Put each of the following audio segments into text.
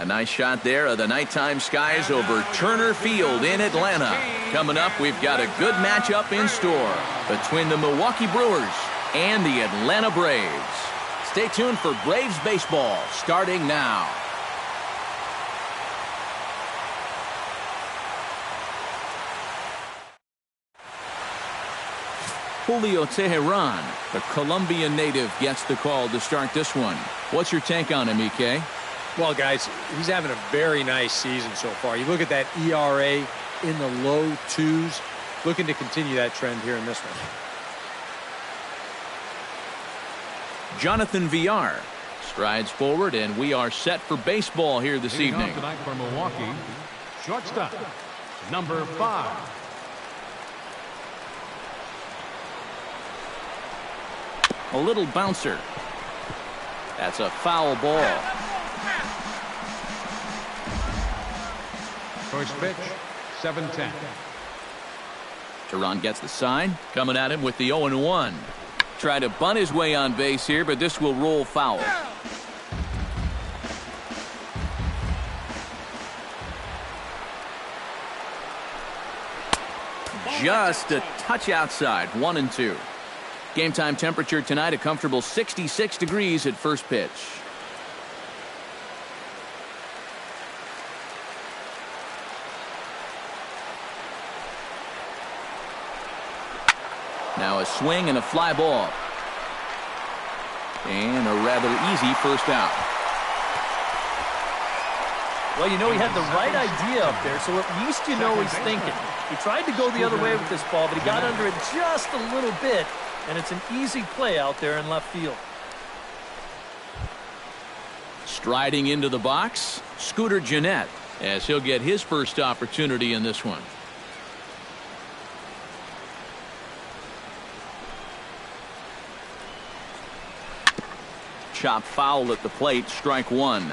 nice shot there of the nighttime skies over Turner Field in Atlanta. Coming up, we've got a good matchup in store between the Milwaukee Brewers and the Atlanta Braves. Stay tuned for Braves baseball starting now. Julio Teheran, the Colombian native, gets the call to start this one. What's your take on him, EK? Well, guys, he's having a very nice season so far. You look at that ERA in the low 2s, looking to continue that trend here in this one. Jonathan Villar strides forward, and we are set for baseball here this evening. Tonight for Milwaukee, shortstop, number 5. A little bouncer. That's a foul ball. First pitch, 7-10. Teheran gets the sign. Coming at him with the 0-1. Trying to bunt his way on base here, but this will roll foul. Just a touch outside. 1-2. Game time temperature tonight, a comfortable 66 degrees at first pitch. Now a swing and a fly ball. And a rather easy first out. Well, you know, he had the right idea up there, so at least you know he's thinking. He tried to go the other way with this ball, but he got under it just a little bit, and it's an easy play out there in left field. Striding into the box, Scooter Gennett, as he'll get his first opportunity in this one. Chop foul at the plate, strike one.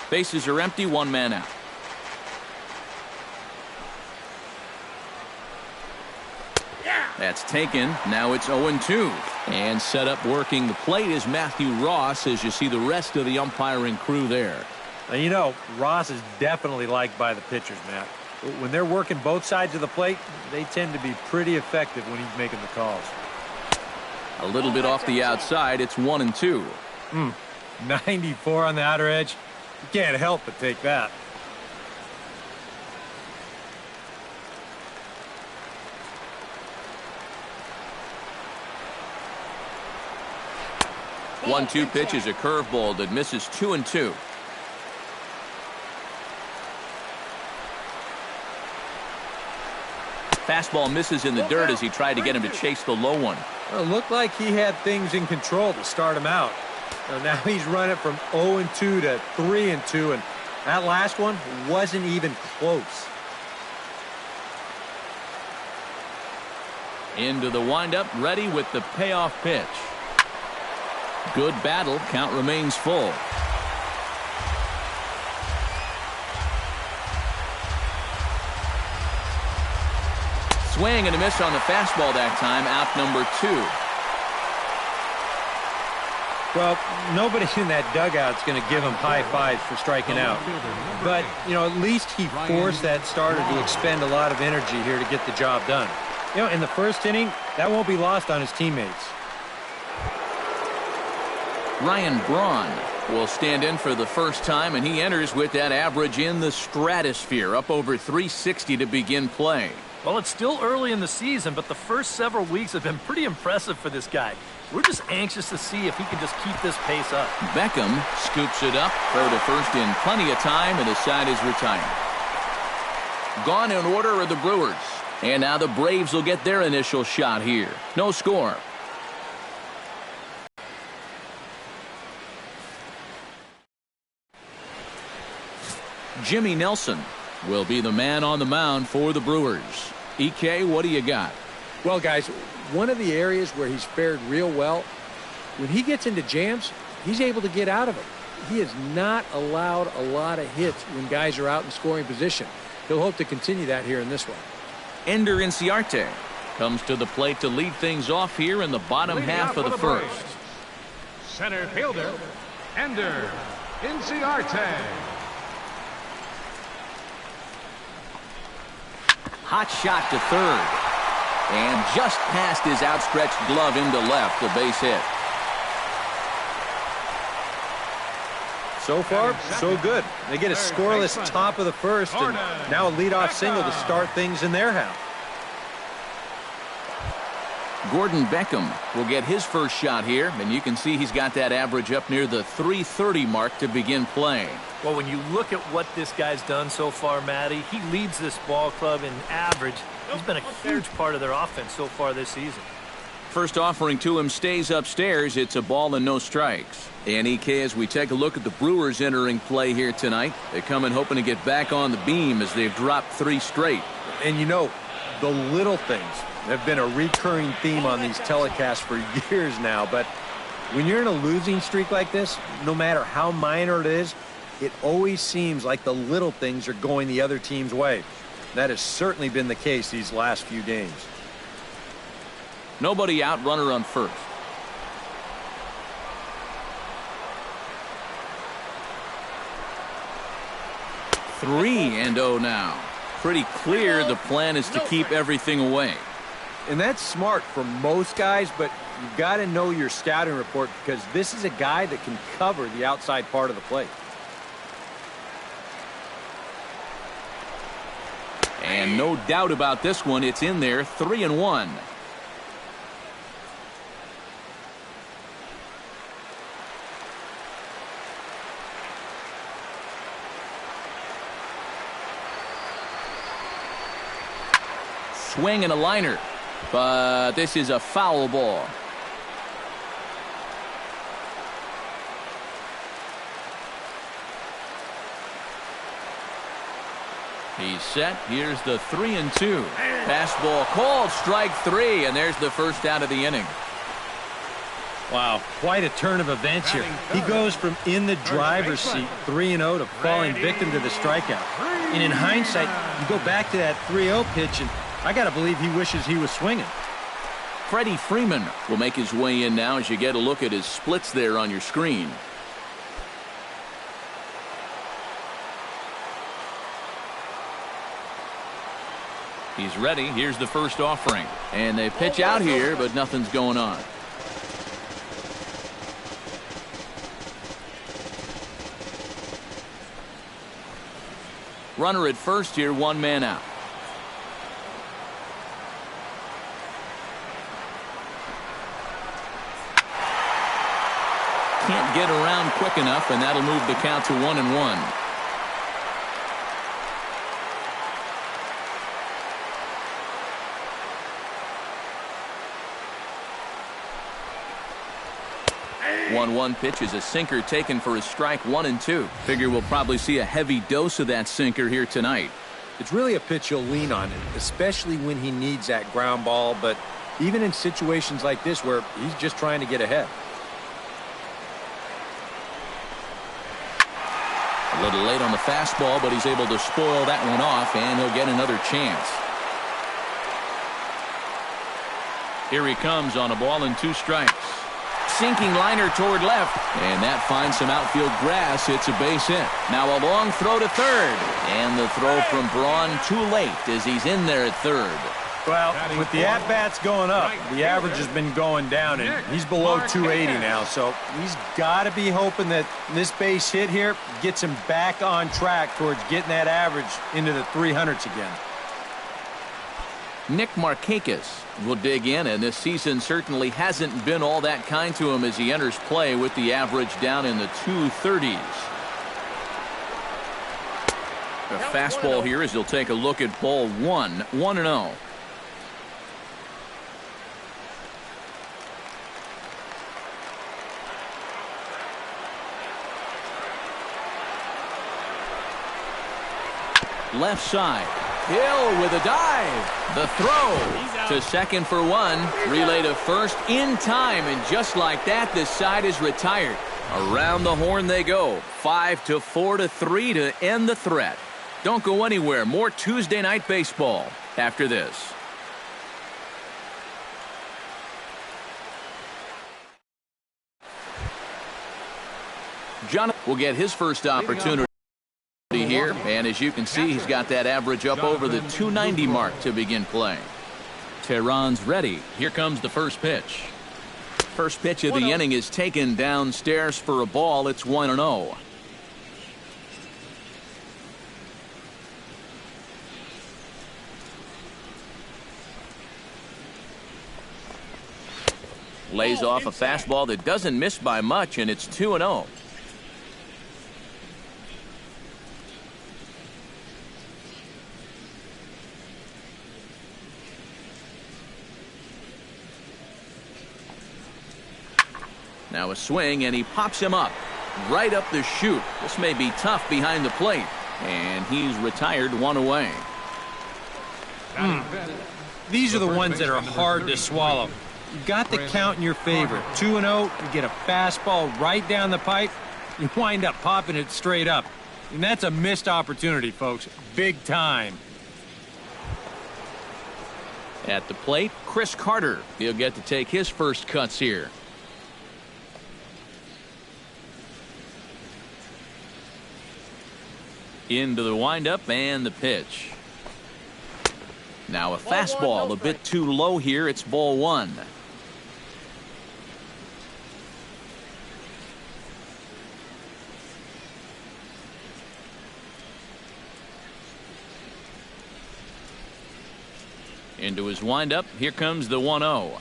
Bases are empty, one man out. That's taken. Now it's 0-2. And set up working the plate is Matthew Ross, as you see the rest of the umpiring crew there. And you know, Ross is definitely liked by the pitchers, Matt. When they're working both sides of the plate, they tend to be pretty effective when he's making the calls. A little bit off the outside. It's 1-2. 94 on the outer edge. You can't help but take that. One-two pitch is a curveball that misses 2-2. Fastball misses in the dirt as he tried to get him to chase the low one. Well, it looked like he had things in control to start him out. Now he's running from 0-2 to 3-2, and that last one wasn't even close. Into the windup, ready with the payoff pitch. Good battle. Count remains full. Swing and a miss on the fastball that time. Out number 2. Well, nobody in that dugout's going to give him high fives for striking out. But, you know, at least he forced that starter to expend a lot of energy here to get the job done. You know, in the first inning, that won't be lost on his teammates. Ryan Braun will stand in for the first time, and he enters with that average in the stratosphere, up over 360 to begin play. Well, it's still early in the season, but the first several weeks have been pretty impressive for this guy. We're just anxious to see if he can just keep this pace up. Beckham scoops it up, throw to first in plenty of time, and the side is retired. Gone in order are the Brewers. And now the Braves will get their initial shot here. No score. Jimmy Nelson will be the man on the mound for the Brewers. EK, what do you got? Well, guys, one of the areas where he's fared real well, when he gets into jams, he's able to get out of it. He has not allowed a lot of hits when guys are out in scoring position. He'll hope to continue that here in this one. Ender Inciarte comes to the plate to lead things off here in the bottom half of the first. Center fielder, Ender Inciarte. hot shot to third. And just past his outstretched glove into left, a base hit. So far, so good. They get a scoreless top of the first and now a leadoff single to start things in their house. Gordon Beckham will get his first shot here, and you can see he's got that average up near the .330 mark to begin playing. Well, when you look at what this guy's done so far, Matty, he leads this ball club in average. He's been a huge part of their offense so far this season. First offering to him stays upstairs. It's a ball and no strikes. And EK, as we take a look at the Brewers entering play here tonight, they come in hoping to get back on the beam as they've dropped 3 straight. And you know, the little things have been a recurring theme on these telecasts for years now. But when you're in a losing streak like this, no matter how minor it is, it always seems like the little things are going the other team's way. That has certainly been the case these last few games. Nobody out, runner on first. Three and 0 now. Pretty clear the plan is to keep everything away. And that's smart for most guys, but you've got to know your scouting report because this is a guy that can cover the outside part of the plate. And no doubt about this one, it's in there, 3-1. Swing and a liner, but this is a foul ball. He's set. Here's the 3-2. Fastball called, strike 3, and there's the first out of the inning. Wow, quite a turn of events here. He goes from in the driver's seat 3-0 to falling victim to the strikeout. And in hindsight, you go back to that 3-0 pitch, and I got to believe he wishes he was swinging. Freddie Freeman will make his way in now as you get a look at his splits there on your screen. He's ready. Here's the first offering. And they pitch out here, but nothing's going on. Runner at first here, 1 man out. Can't get around quick enough, and that'll move the count to 1-1. One pitch is a sinker taken for his strike, 1-2. Figure we'll probably see a heavy dose of that sinker here tonight. It's really a pitch you'll lean on, especially when he needs that ground ball, but even in situations like this where he's just trying to get ahead. A little late on the fastball, but he's able to spoil that one off, and he'll get another chance. Here he comes on a ball and 2 strikes. Sinking liner toward left, and that finds some outfield grass. It's a base hit. Now a long throw to third, and the throw from Braun too late as he's in there at third. Well, with the at-bats going up, the average has been going down, and he's below 280 now, so he's got to be hoping that this base hit here gets him back on track towards getting that average into the 300s again. Nick Markakis will dig in, and this season certainly hasn't been all that kind to him as he enters play with the average down in the 230s. A fastball here as he'll take a look at ball 1, 1-0. Left side. Hill with a dive. The throw to second for 1. Relay to first in time, and just like that, this side is retired. Around the horn they go. 5-4-3 to end the threat. Don't go anywhere. More Tuesday night baseball after this. Jonathan will get his first opportunity here. here, and as you can see, he's got that average up over the 290 mark to begin play. Tehran's ready. Here comes the first pitch. First pitch of the inning is taken downstairs for a ball. It's 1-0. Lays off a fastball that doesn't miss by much, and it's 2-0. Now a swing, and he pops him up right up the chute. This may be tough behind the plate, and he's retired, one away. These are the ones that are hard to swallow. You got the count in your favor. 2-0, you get a fastball right down the pipe, you wind up popping it straight up. And that's a missed opportunity, folks. Big time. At the plate, Chris Carter. He'll get to take his first cuts here. Into the windup and the pitch. Now a fastball a bit too low here. It's ball one. Into his windup. Here comes the 1-0.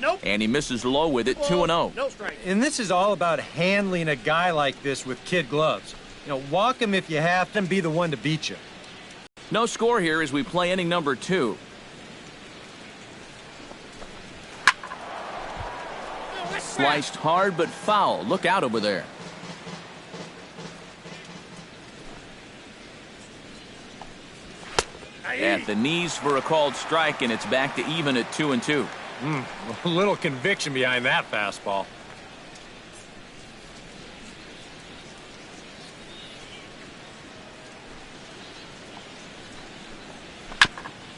Nope. And he misses low with it. 2-0. No strike. And this is all about handling a guy like this with kid gloves. You know, walk him if you have to and be the one to beat you. No score here as we play inning number 2. Sliced hard but foul. Look out over there. At the knees for a called strike, and it's back to even at 2-2. A little conviction behind that fastball.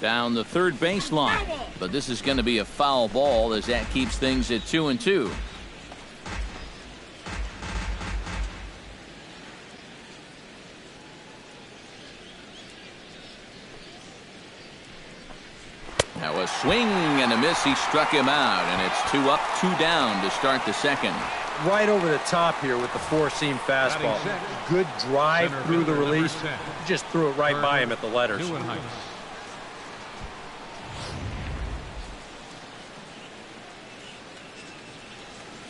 Down the third baseline, but this is going to be a foul ball as that keeps things at 2-2. Now a swing and a miss. He struck him out, and it's 2 up, 2 down to start the second. Right over the top here with the four-seam fastball. Good drive through the release. Just threw it right by him at the letters.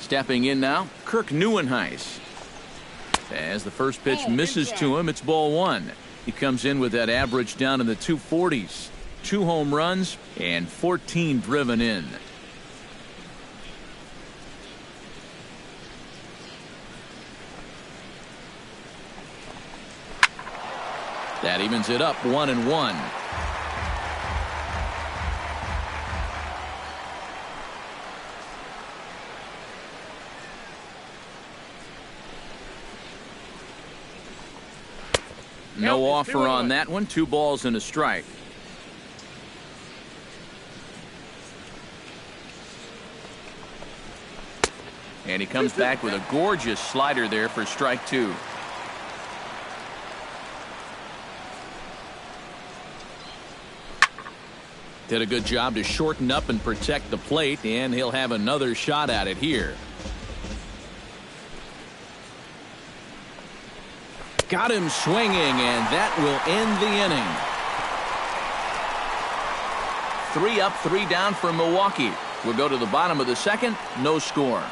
Stepping in now, Kirk Neuenhuis. As the first pitch misses to him, it's ball one. He comes in with that average down in the 240s. 2 home runs and 14 driven in. That evens it up 1-1. No offer on that one. 2 balls and a strike. And he comes back with a gorgeous slider there for strike 2. Did a good job to shorten up and protect the plate, and he'll have another shot at it here. Got him swinging, and that will end the inning. 3 up, 3 down for Milwaukee. We'll go to the bottom of the second. No score.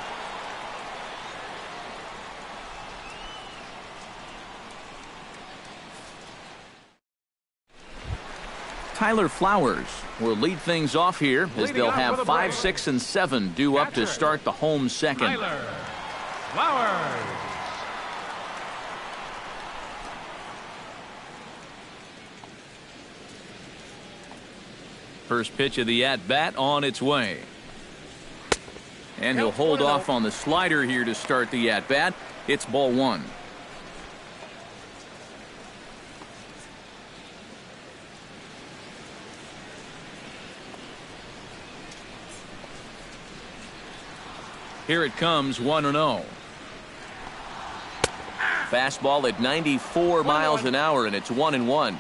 Tyler Flowers will lead things off here as they'll have 5, 6, and 7 due up to start the home second. Tyler Flowers. First pitch of the at-bat on its way. And he'll hold off on the slider here to start the at-bat. It's ball one. Here it comes, 1-0. Fastball at 94 miles an hour, and it's 1-1.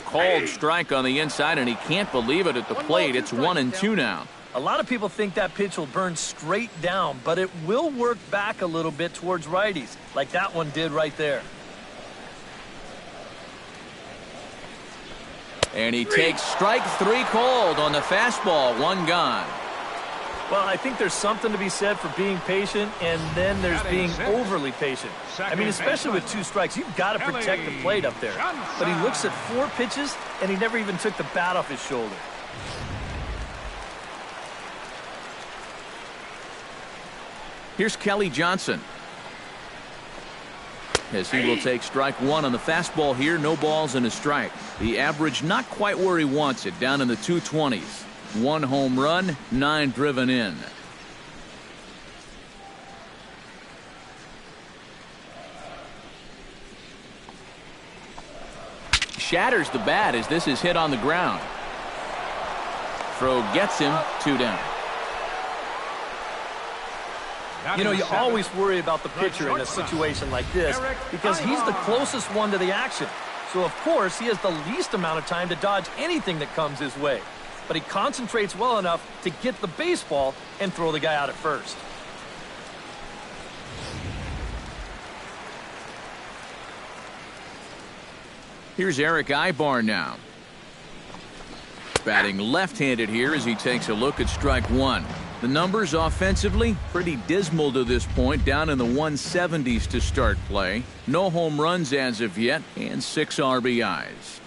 Called strike on the inside, and he can't believe it at the plate. It's 1-2 now. A lot of people think that pitch will burn straight down, but it will work back a little bit towards righties, like that one did right there. And he takes strike 3 called on the fastball. 1 gone. Well, I think there's something to be said for being patient, and then there's being overly patient. I mean, especially with 2 strikes, you've got to protect the plate up there. But he looks at 4 pitches, and he never even took the bat off his shoulder. Here's Kelly Johnson. As he will take strike 1 on the fastball here. No balls and a strike. The average not quite where he wants it, down in the 220s. 1 home run, 9 driven in. Shatters the bat as this is hit on the ground. Throw gets him, 2 down. You know, you always worry about the pitcher in a situation like this because he's the closest one to the action. So, of course, he has the least amount of time to dodge anything that comes his way. But he concentrates well enough to get the baseball and throw the guy out at first. Here's Eric Ibar now. Batting left-handed here as he takes a look at strike 1. The numbers offensively pretty dismal to this point, down in the 170s to start play. No home runs as of yet, and 6 RBIs.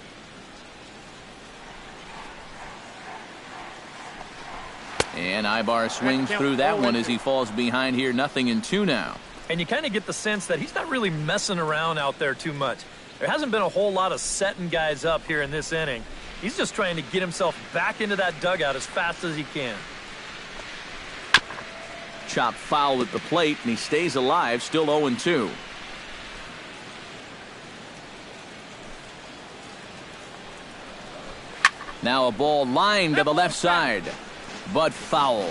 And Ibar swings through that one as he falls behind here. 0-2 now. And you kind of get the sense that he's not really messing around out there too much. There hasn't been a whole lot of setting guys up here in this inning. He's just trying to get himself back into that dugout as fast as he can. Chop foul at the plate, and he stays alive, still 0-2. Now a ball lined to the left side, but foul.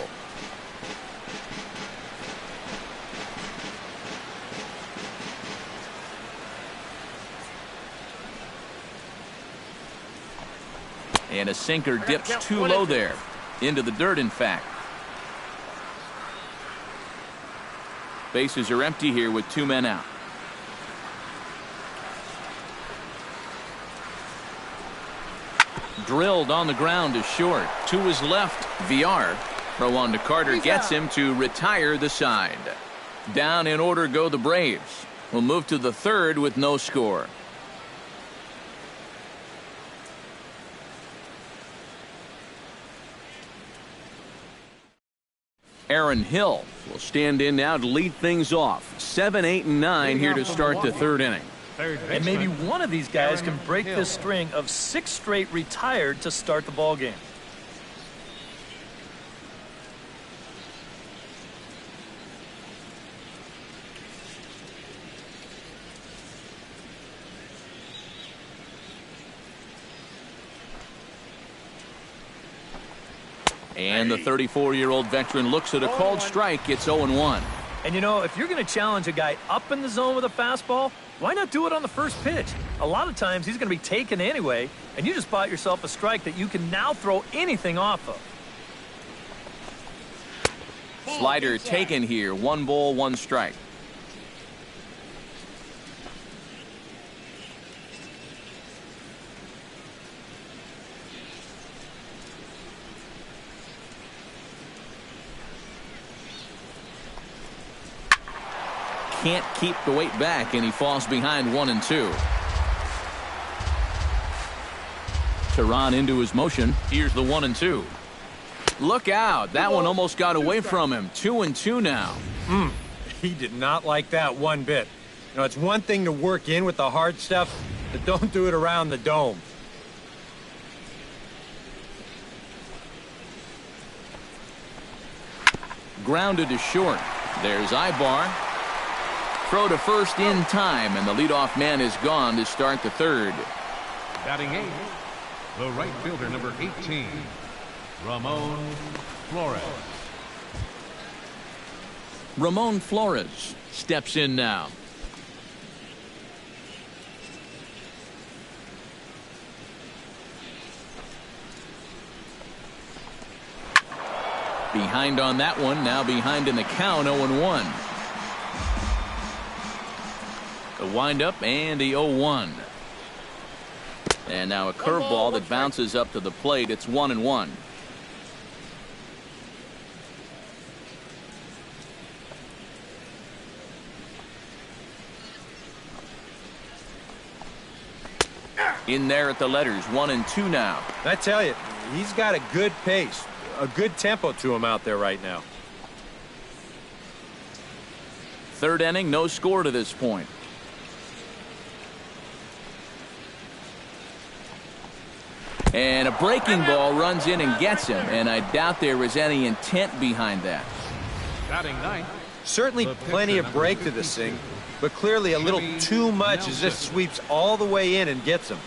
And a sinker dips too low there. Into the dirt, in fact. Bases are empty here with 2 men out. Drilled on the ground to short. To his left, VR. Throw on to Carter gets him to retire the side. Down in order go the Braves. We'll move to the 3rd with no score. Aaron Hill will stand in now to lead things off. 7, 8, and 9 here to start the 3rd inning. And maybe one of these guys can break this string of 6 straight retired to start the ball game. And the 34-year-old veteran looks at a called strike. It's 0-1. And, you know, if you're going to challenge a guy up in the zone with a fastball, why not do it on the first pitch? A lot of times he's going to be taken anyway, and you just bought yourself a strike that you can now throw anything off of. Slider taken here. 1 ball, 1 strike. Can't keep the weight back, and he falls behind 1-2. Tehran into his motion. Here's the 1-2. Look out. That one almost got away from him. 2-2 now. He did not like that one bit. You know, it's one thing to work in with the hard stuff, but don't do it around the dome. Grounded to short. There's Ibar. Throw to first in time, and the leadoff man is gone to start the 3rd. Batting 8, The right fielder, number 18, Ramon Flores. Ramon Flores steps in now. Behind on that one, now behind in the count, 0-1. The windup and the 0-1. And now a curveball that bounces up to the plate. It's 1-1. In there at the letters, 1-2 now. I tell you, he's got a good pace, a good tempo to him out there right now. Third inning, no score to this point. And a breaking ball runs in and gets him, and I doubt there was any intent behind that. Batting ninth. Certainly plenty of break to this thing, but clearly a little too much as this sweeps all the way in and gets him.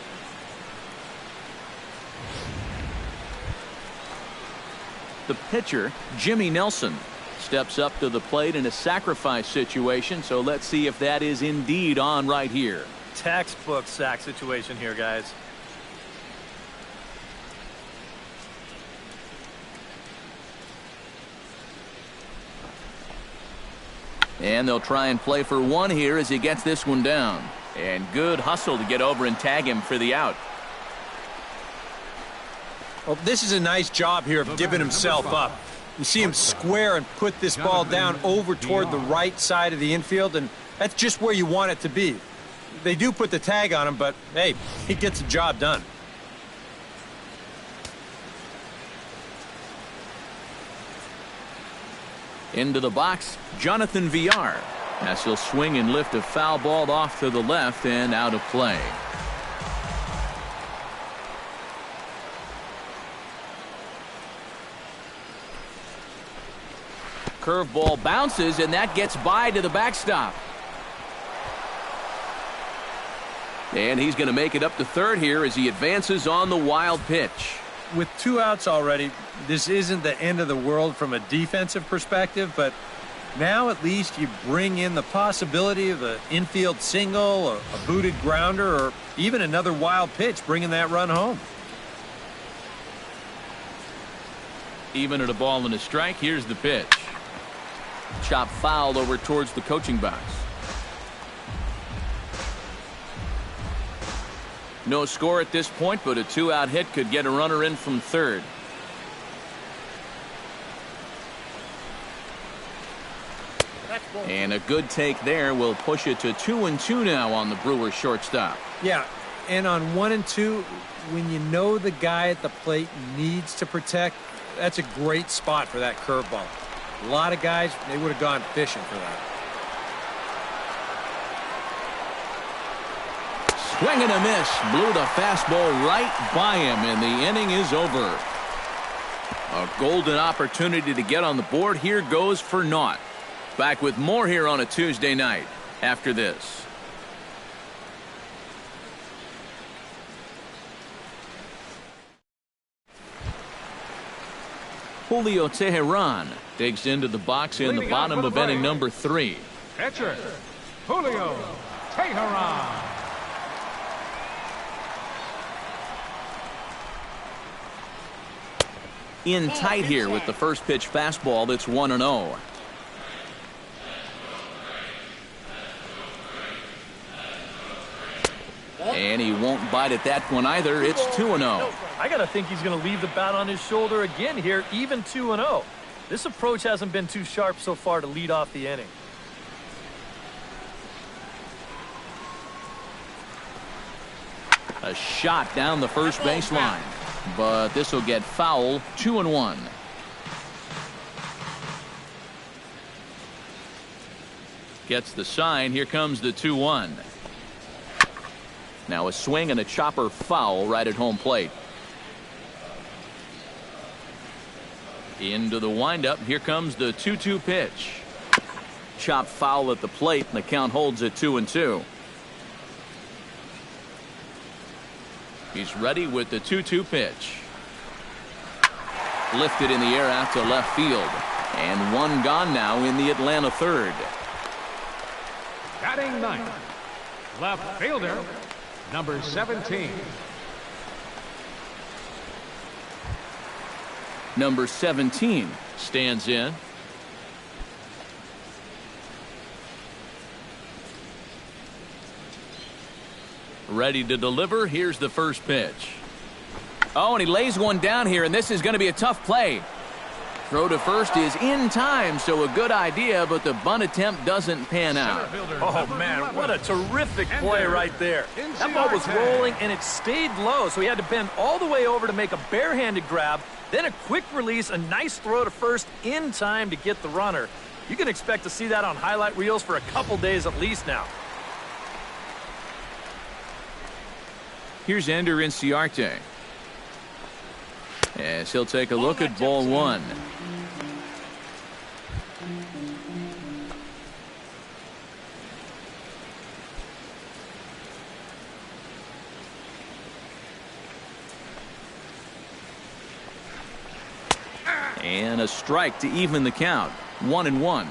The pitcher, Jimmy Nelson, steps up to the plate in a sacrifice situation, so let's see if that is indeed on right here. Textbook sack situation here, guys. And they'll try and play for one here as he gets this one down. And good hustle to get over and tag him for the out. Well, this is a nice job here of giving himself up. You see him square and put this ball down over toward the right side of the infield, and that's just where you want it to be. They do put the tag on him, but hey, he gets the job done. Into the box, Jonathan Villar, as he'll swing and lift a foul ball off to the left and out of play. Curveball bounces, and that gets by to the backstop. And he's going to make it up to third here as he advances on the wild pitch. With two outs already, this isn't the end of the world from a defensive perspective, but now at least you bring in the possibility of an infield single, or a booted grounder, or even another wild pitch bringing that run home. Even at a ball and a strike, here's the pitch. Chop foul over towards the coaching box. No score at this point, but a two-out hit could get a runner in from third. And a good take there will push it to 2-2 now on the Brewers shortstop. Yeah, and on 1-2, when you know the guy at the plate needs to protect, that's a great spot for that curveball. A lot of guys, they would have gone fishing for that. Swing and a miss. Blew the fastball right by him, and the inning is over. A golden opportunity to get on the board here goes for naught. Back with more here on a Tuesday night after this. Julio Teheran digs into the box in the bottom of inning number 3. Catcher, Julio Teheran. In tight here with the first pitch fastball that's 1-0. And he won't bite at that one either. It's 2-0. I got to think he's going to leave the bat on his shoulder again here, even 2-0. This approach hasn't been too sharp so far to lead off the inning. A shot down the first baseline, but this will get foul. 2-1. Gets the sign. Here comes the 2-1. Now a swing and a chopper foul right at home plate. Into the windup. Here comes the 2-2 pitch. Chop foul at the plate, and the count holds at 2-2. He's ready with the 2-2 pitch. Lifted in the air out to left field. And one gone now in the Atlanta third. Batting ninth, left fielder, number 17. Number 17 stands in. Ready to deliver. Here's the first pitch. Oh, and he lays one down here, and this is going to be a tough play. Throw to first is in time, so a good idea, but the bunt attempt doesn't pan out. Oh, man, what a terrific play right there. That ball was rolling, and it stayed low, so he had to bend all the way over to make a barehanded grab, then a quick release, a nice throw to first in time to get the runner. You can expect to see that on highlight reels for a couple days at least now. Here's Ender Inciarte, as he'll take a look at ball one. And a strike to even the count. 1-1.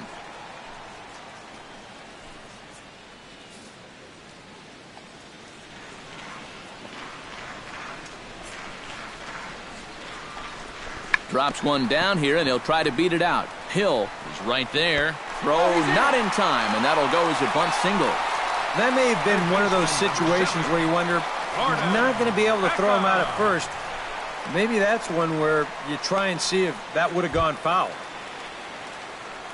Drops one down here, and he'll try to beat it out. Hill is right there. Throw not in time, and that'll go as a bunt single. That may have been one of those situations where you wonder, he's not going to be able to throw him out at first. Maybe that's one where you try and see if that would have gone foul.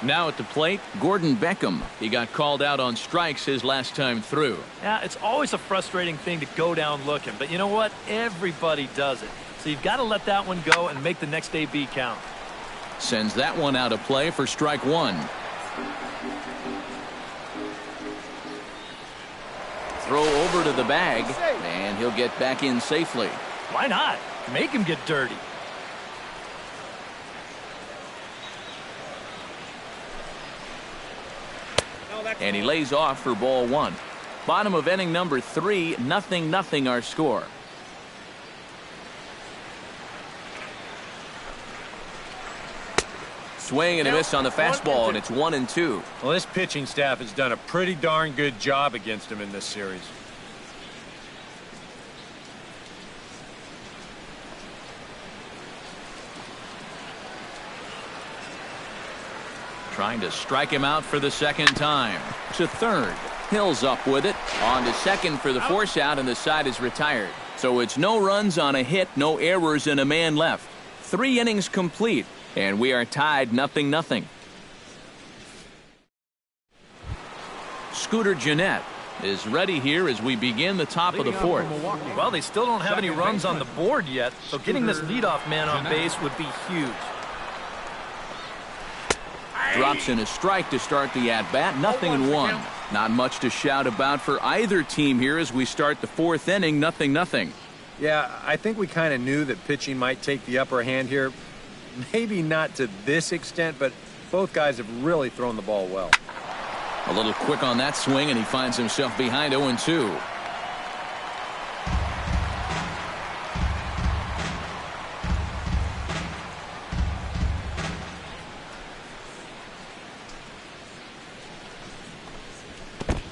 Now at the plate, Gordon Beckham. He got called out on strikes his last time through. Yeah, it's always a frustrating thing to go down looking, but you know what? Everybody does it. So you've got to let that one go and make the next AB count. Sends that one out of play for strike one. Throw over to the bag, and he'll get back in safely. Why not? Make him get dirty. And he lays off for ball one. Bottom of inning number 3, 0-0 our score. Swing and a miss on the fastball, and it's 1-2. Well, this pitching staff has done a pretty darn good job against him in this series. Trying to strike him out for the second time. To third. Hill's up with it. On to second for the force out, and the side is retired. So it's no runs on a hit, no errors, and a man left. 3 innings complete, and we are tied 0-0. Scooter Gennett is ready here as we begin the top of the fourth. Well, they still don't have any runs on the board yet, so getting this leadoff man on base would be huge. Drops in a strike to start the at-bat. 0-1. Not much to shout about for either team here as we start the fourth inning. 0-0. Yeah, I think we kind of knew that pitching might take the upper hand here. Maybe not to this extent, but both guys have really thrown the ball well. A little quick on that swing, and he finds himself behind 0-2.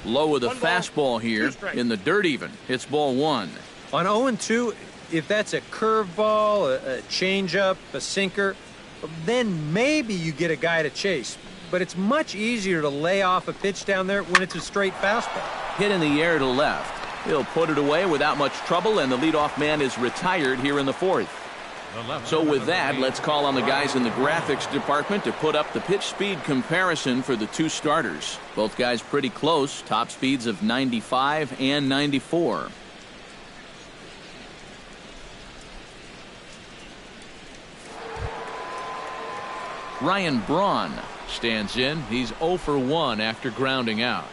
Low with a fastball here in the dirt even. It's ball one. On 0-2, if that's a curveball, a changeup, a sinker, then maybe you get a guy to chase. But it's much easier to lay off a pitch down there when it's a straight fastball. Hit in the air to left. He'll put it away without much trouble, and the leadoff man is retired here in the fourth. So with that, let's call on the guys in the graphics department to put up the pitch speed comparison for the two starters. Both guys pretty close, top speeds of 95 and 94. Ryan Braun stands in. He's 0 for 1 after grounding out.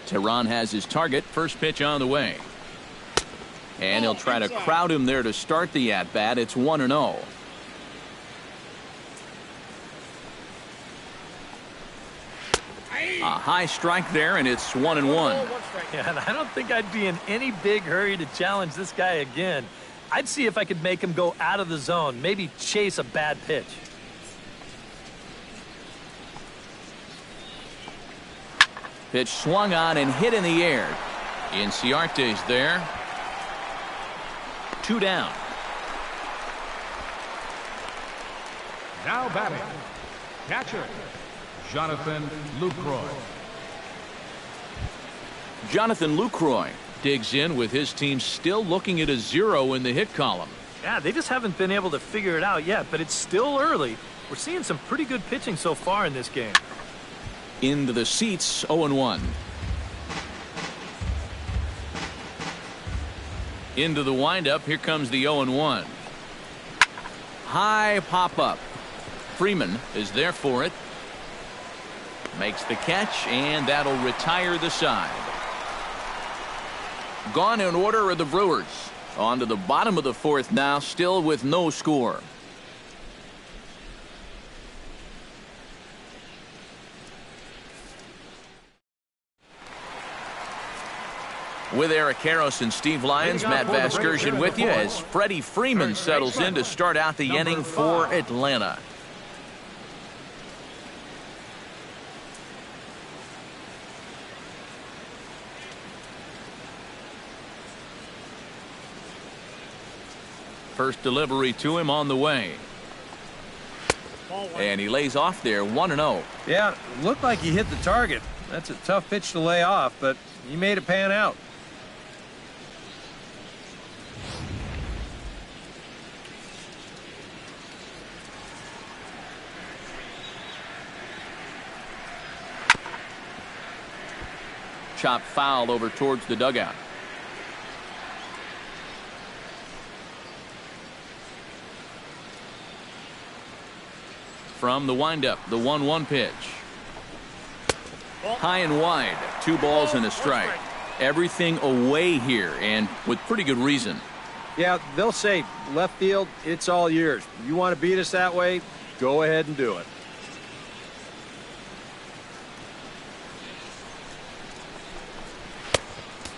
Tehran has his target. First pitch on the way. And he'll try to crowd him there to start the at-bat. It's 1-0. A high strike there, and it's 1-1. Yeah, and I don't think I'd be in any big hurry to challenge this guy again. I'd see if I could make him go out of the zone, maybe chase a bad pitch. Pitch swung on and hit in the air. Inciarte's there. 2 down. Now batting, catcher, Jonathan Lucroy. Jonathan Lucroy digs in with his team still looking at a 0 in the hit column. Yeah, they just haven't been able to figure it out yet, but it's still early. We're seeing some pretty good pitching so far in this game. Into the seats, 0-1. Into the windup, here comes the 0-1. High pop-up. Freeman is there for it. Makes the catch, and that'll retire the side. Gone in order are the Brewers. On to the bottom of the 4th now, still with no score. With Eric Karros and Steve Lyons, Matt Vasgersian with you as Freddie Freeman settles in to start out the inning for Atlanta. First delivery to him on the way. And he lays off there, 1-0. Yeah, looked like he hit the target. That's a tough pitch to lay off, but he made it pan out. Chop foul over towards the dugout. From the windup, the 1-1 pitch. High and wide, 2 balls and a strike. Everything away here, and with pretty good reason. Yeah, they'll say, left field, it's all yours. You want to beat us that way? Go ahead and do it.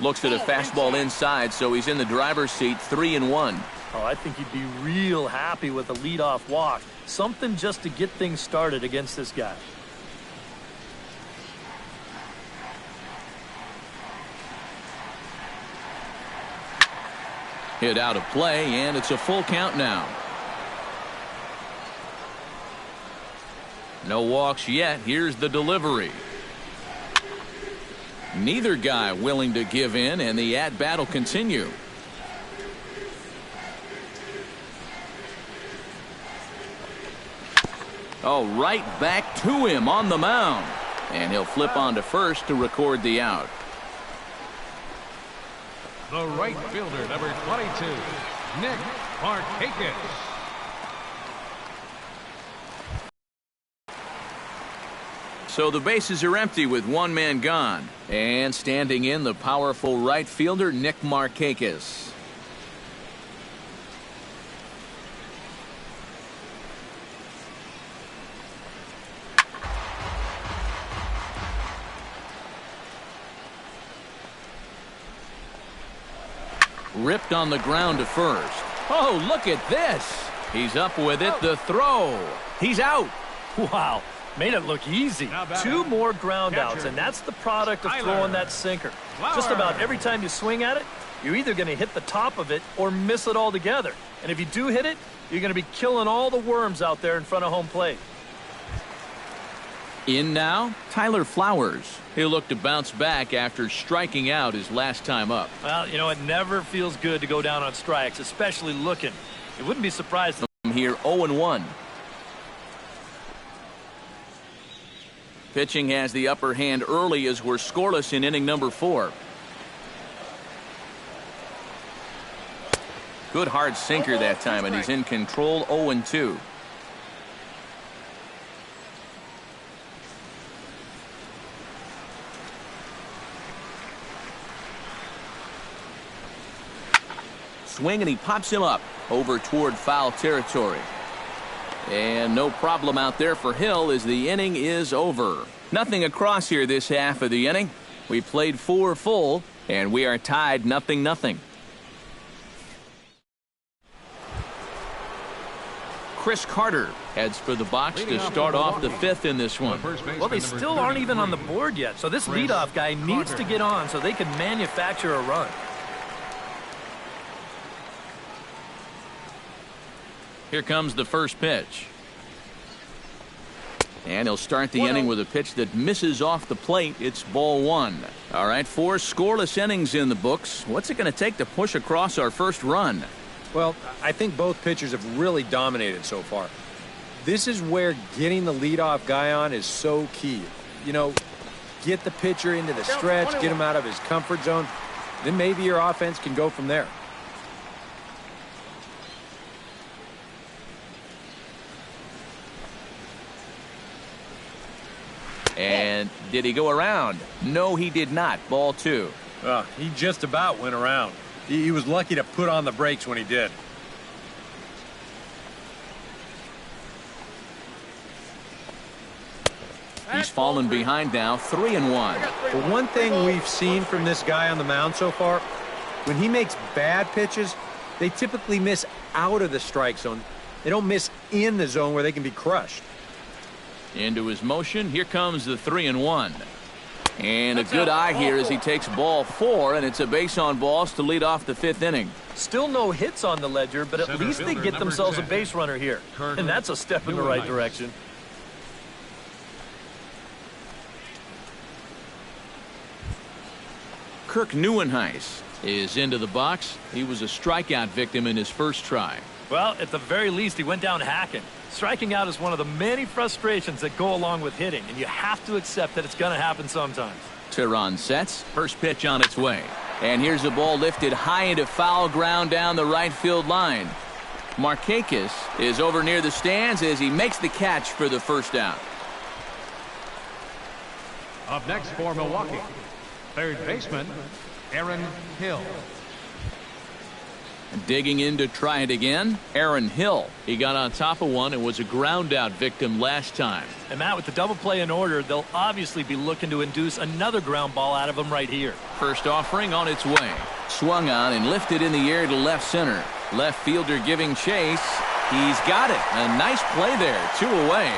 Looks at a fastball inside, so he's in the driver's seat, 3-1. Oh, I think he'd be real happy with a leadoff walk. Something just to get things started against this guy. Hit out of play, and it's a full count now. No walks yet. Here's the delivery. Neither guy willing to give in, and the at-bat will continue. Oh, right back to him on the mound. And he'll flip on to first to record the out. The right fielder, number 22, Nick Markakis. So the bases are empty with 1 man gone. And standing in, the powerful right fielder, Nick Markakis. Ripped on the ground to first. Oh, look at this. He's up with it. The throw. He's out. Wow. Made it look easy. 2 more ground outs, and that's the product of throwing that sinker. Just about every time you swing at it, you're either going to hit the top of it or miss it altogether. And if you do hit it, you're going to be killing all the worms out there in front of home plate. In now, Tyler Flowers. He'll look to bounce back after striking out his last time up. Well, you know, it never feels good to go down on strikes, especially looking. You wouldn't be surprised. From here, 0-1. Pitching has the upper hand early as we're scoreless in inning number 4. Good hard sinker that time, and he's in control. 0-2. Swing, and he pops him up over toward foul territory. And no problem out there for Hill as the inning is over. Nothing across here this half of the inning. We played 4 full, and we are tied 0-0. Chris Carter heads for the box to start off the 5th in this one. Well, they still aren't even on the board yet, so this leadoff guy needs to get on so they can manufacture a run. Here comes the first pitch. And he'll start the inning with a pitch that misses off the plate. It's ball 1. All right, 4 scoreless innings in the books. What's it going to take to push across our first run? Well, I think both pitchers have really dominated so far. This is where getting the leadoff guy on is so key. You know, get the pitcher into the stretch, get him out of his comfort zone. Then maybe your offense can go from there. And did he go around? No, he did not. Ball 2. He just about went around. He was lucky to put on the brakes when he did. He's fallen behind now, 3-1. But one thing we've seen from this guy on the mound so far, when he makes bad pitches, they typically miss out of the strike zone. They don't miss in the zone where they can be crushed. Into his motion. Here comes the 3-1. And a good eye here as he takes ball 4, and it's a base on balls to lead off the 5th inning. Still no hits on the ledger, but at least they get themselves a base runner here. And that's a step in the right direction. Kirk Neuenhuis is into the box. He was a strikeout victim in his first try. Well, at the very least, he went down hacking. Striking out is one of the many frustrations that go along with hitting, and you have to accept that it's going to happen sometimes. Tehran sets. First pitch on its way. And here's a ball lifted high into foul ground down the right field line. Markakis is over near the stands as he makes the catch for the first out. Up next for Milwaukee, third baseman, Aaron Hill. Digging in to try it again, Aaron Hill. He got on top of one and was a ground out victim last time. And Matt, with the double play in order, they'll obviously be looking to induce another ground ball out of him right here. First offering on its way. Swung on and lifted in the air to left center. Left fielder giving chase. He's got it. A nice play there. 2 away.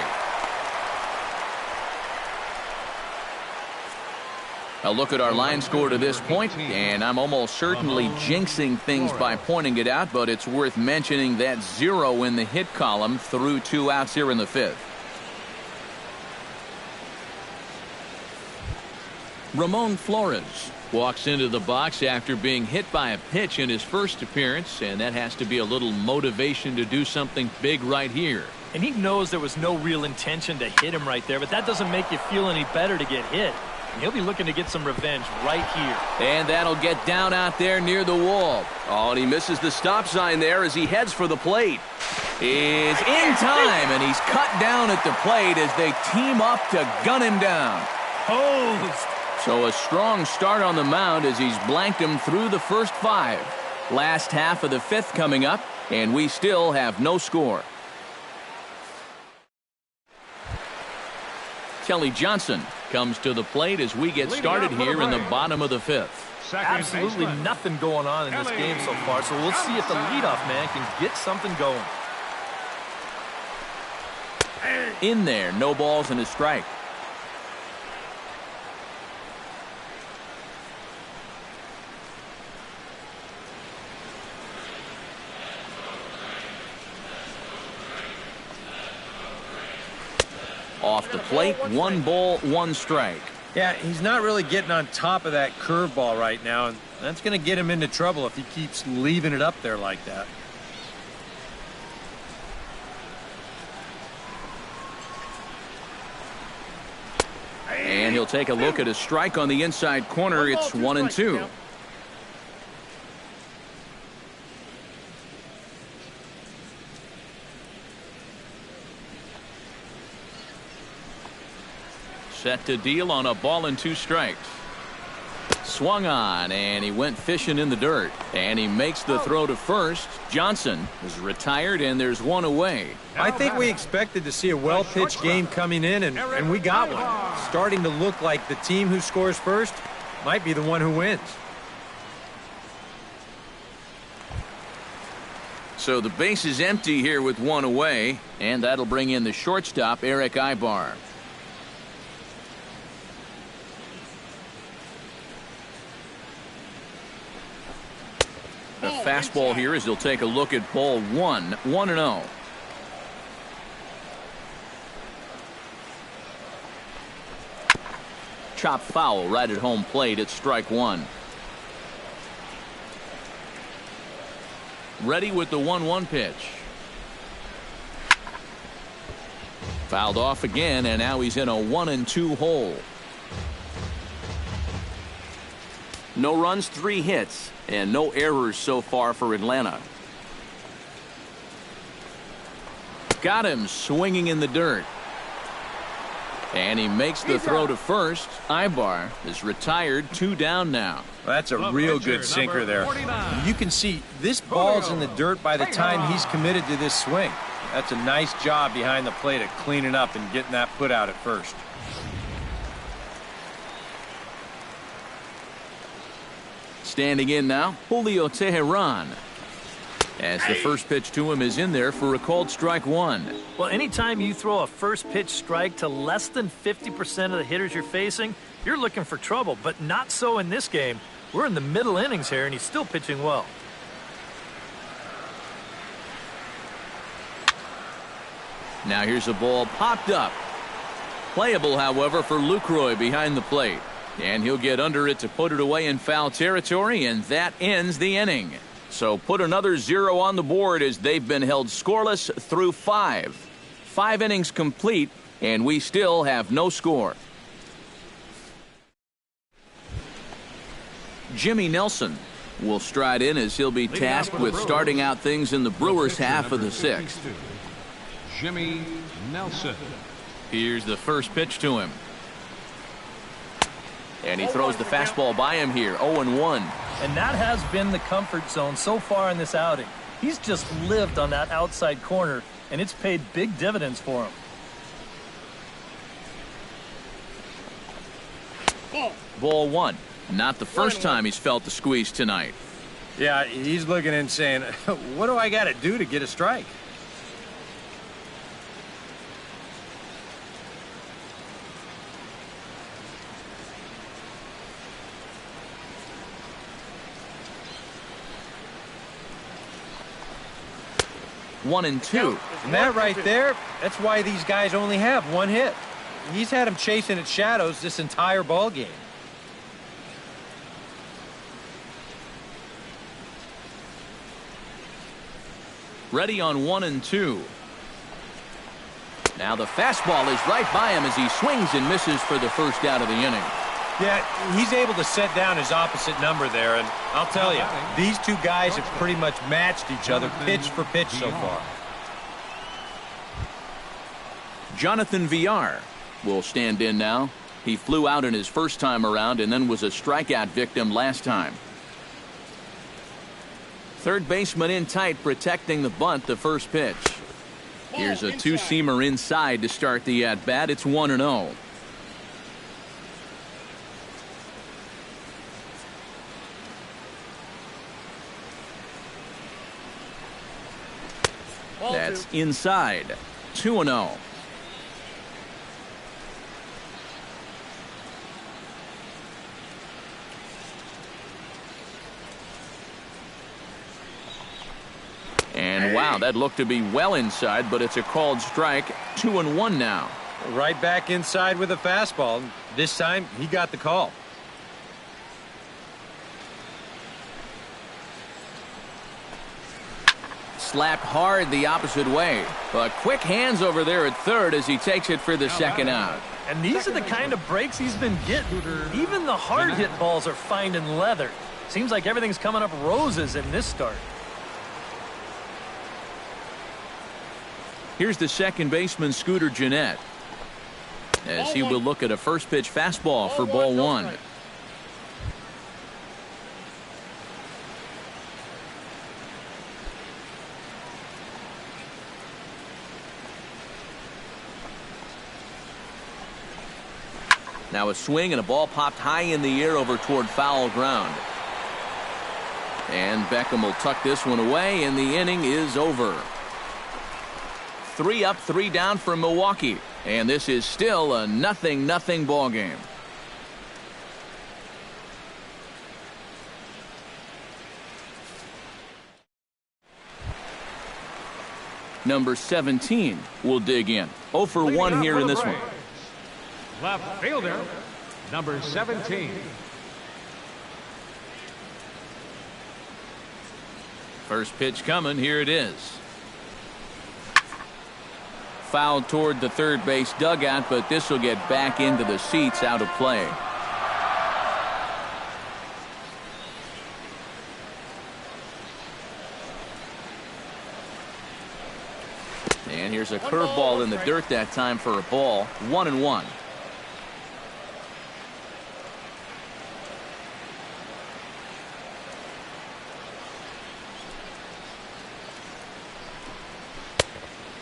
A look at our line score to this point, and I'm almost certainly jinxing things by pointing it out, but it's worth mentioning that 0 in the hit column through 2 outs here in the 5th. Ramon Flores walks into the box after being hit by a pitch in his first appearance, and that has to be a little motivation to do something big right here. And he knows there was no real intention to hit him right there, but that doesn't make you feel any better to get hit. And he'll be looking to get some revenge right here. And that'll get down out there near the wall. Oh, and he misses the stop sign there as he heads for the plate. Is in time, and he's cut down at the plate as they team up to gun him down. Hosed. So a strong start on the mound as he's blanked him through the first 5. Last half of the 5th coming up, and we still have no score. Kelly Johnson comes to the plate as we get started here in the bottom of the 5th. Absolutely nothing going on in this game so far, so we'll see if the leadoff man can get something going. In there, no balls and a strike. Off the plate, 1 ball, 1 strike. Yeah, he's not really getting on top of that curveball right now, and that's going to get him into trouble if he keeps leaving it up there like that. And he'll take a look at a strike on the inside corner. It's 1-2. Set to deal on a ball and 2 strikes. Swung on, and he went fishing in the dirt. And he makes the throw to first. Johnson is retired, and there's one away. I think we expected to see a well-pitched game coming in, and we got one. Starting to look like the team who scores first might be the one who wins. So the base is empty here with one away, and that'll bring in the shortstop, Eric Ibar. The fastball here as he'll take a look at ball 1, 1-0. Chop foul right at home plate at strike 1. Ready with the 1-1 pitch. Fouled off again, and now he's in a 1-2 hole. No runs, 3 hits, and no errors so far for Atlanta. Got him swinging in the dirt. And he makes the throw to first. Ibar is retired, 2 down now. Well, that's a real good sinker there. You can see this ball's in the dirt by the time he's committed to this swing. That's a nice job behind the plate of cleaning up and getting that put out at first. Standing in now, Julio Teheran. As the first pitch to him is in there for a called strike 1. Well, anytime you throw a first pitch strike to less than 50% of the hitters you're facing, you're looking for trouble, but not so in this game. We're in the middle innings here, and he's still pitching well. Now here's a ball popped up. Playable, however, for Lucroy behind the plate. And he'll get under it to put it away in foul territory, and that ends the inning. So put another 0 on the board as they've been held scoreless through 5. 5 innings complete, and we still have no score. Jimmy Nelson will stride in as he'll be tasked with starting out things in the Brewers' half of the 6th. Jimmy Nelson. Here's the first pitch to him. And he throws the fastball by him here, 0-1. And that has been the comfort zone so far in this outing. He's just lived on that outside corner, and it's paid big dividends for him. Ball 1. Not the first time he's felt the squeeze tonight. Yeah, he's looking and saying, what do I got to do to get a strike? One and two. And that right there, that's why these guys only have 1 hit. He's had them chasing at shadows this entire ball game. Ready on 1 and 2. Now the fastball is right by him as he swings and misses for the first out of the inning. Yeah, he's able to set down his opposite number there, and I'll tell you, these two guys have pretty much matched each other pitch for pitch so far. Jonathan Villar will stand in now. He flew out in his first time around and then was a strikeout victim last time. Third baseman in tight, protecting the bunt, the first pitch. Here's a 2-seamer inside to start the at-bat. It's 1-0. That's inside. 2-0. And wow, that looked to be well inside, but it's a called strike. 2-1 now. Right back inside with a fastball. This time, he got the call. Slapped hard the opposite way. But quick hands over there at third as he takes it for the second out. And these are the kind of breaks he's been getting. Even the hard hit balls are finding leather. Seems like everything's coming up roses in this start. Here's the second baseman, Scooter Gennett, as he will look at a first pitch fastball for ball 1. Now a swing and a ball popped high in the air over toward foul ground. And Beckham will tuck this one away, and the inning is over. 3 up, 3 down for Milwaukee. And this is still a 0-0 ball game. Number 17 will dig in. 0 for 1 here in this one. Left fielder, number 17. First pitch coming. Here it is. Fouled toward the third base dugout, but this will get back into the seats, out of play. And here's a curveball in the dirt that time for a ball. 1-1.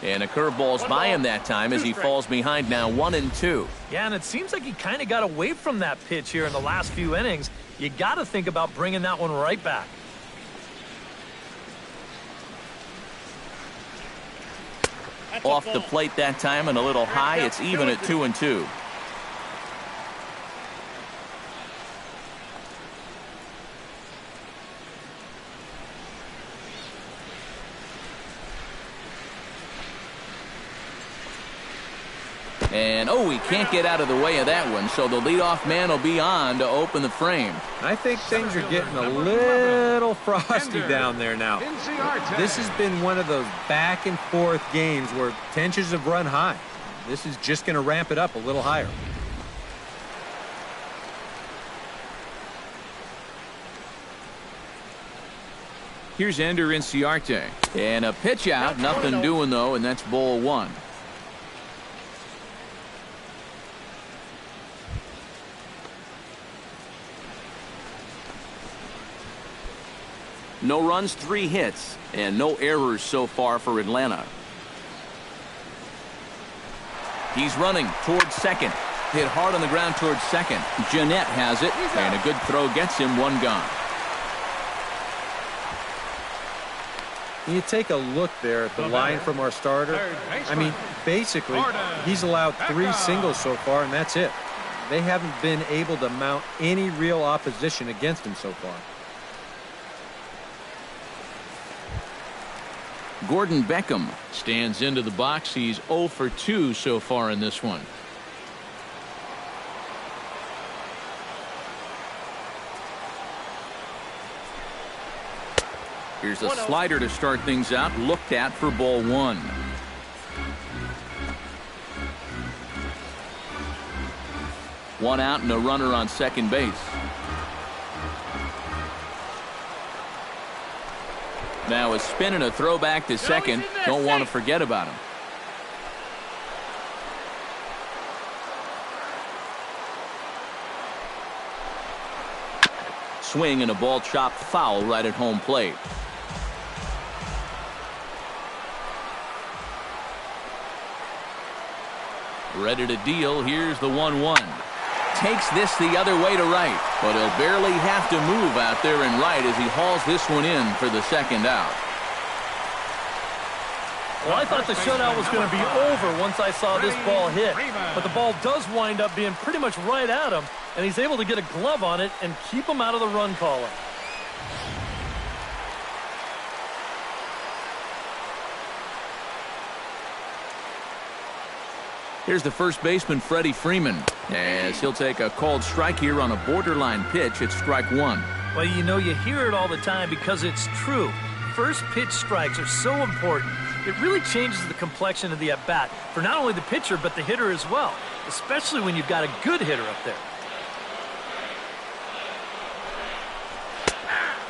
And a curveball's by him that time as he falls behind now 1-2. Yeah, and it seems like he kind of got away from that pitch here in the last few innings. You got to think about bringing that one right back. Off the plate that time and a little high. It's even at 2-2. And, oh, he can't get out of the way of that one, so the leadoff man will be on to open the frame. I think things are getting a little frosty down there now. This has been one of those back-and-forth games where tensions have run high. This is just going to ramp it up a little higher. Here's Ender Inciarte. And a pitch out, nothing doing, though, and that's ball 1. No runs, 3 hits, and no errors so far for Atlanta. He's running towards second. Hit hard on the ground towards second. Jeanette has it, and a good throw gets him 1 gone. You take a look there at the line from our starter. I mean, basically, he's allowed 3 singles so far, and that's it. They haven't been able to mount any real opposition against him so far. Gordon Beckham stands into the box. He's 0 for 2 so far in this one. Here's a slider to start things out, looked at for ball 1. One out and a runner on second base. Now a spin and a throwback to second. Don't want to forget about him. Swing and a ball chopped foul right at home plate. Ready to deal. Here's the 1-1. Takes this the other way to right, but he'll barely have to move out there in right as he hauls this one in for the second out. Well, I thought the shutout was going to be over once I saw this ball hit, but the ball does wind up being pretty much right at him, and he's able to get a glove on it and keep him out of the run column. Here's the first baseman, Freddie Freeman, as he'll take a called strike here on a borderline pitch at strike 1. Well, you know, you hear it all the time because it's true. First pitch strikes are so important. It really changes the complexion of the at-bat for not only the pitcher but the hitter as well, especially when you've got a good hitter up there.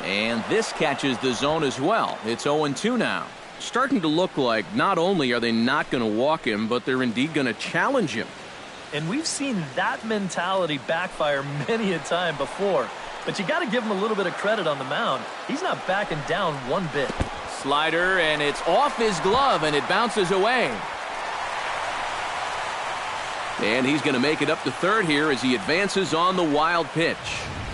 And this catches the zone as well. It's 0-2 now. Starting to look like not only are they not going to walk him, but they're indeed going to challenge him. And we've seen that mentality backfire many a time before. But you got to give him a little bit of credit on the mound. He's not backing down one bit. Slider, and it's off his glove, and it bounces away. And he's going to make it up to third here as he advances on the wild pitch.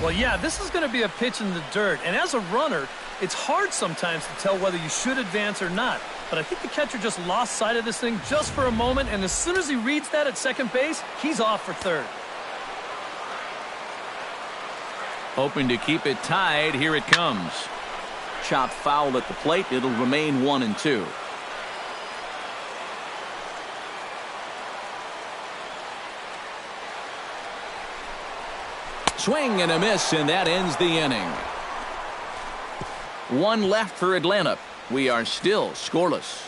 Well, yeah, this is going to be a pitch in the dirt. And as a runner, it's hard sometimes to tell whether you should advance or not. But I think the catcher just lost sight of this thing just for a moment. And as soon as he reads that at second base, he's off for third. Hoping to keep it tied. Here it comes. Chopped foul at the plate. It'll remain 1-2. Swing and a miss, and that ends the inning. One left for Atlanta. We are still scoreless.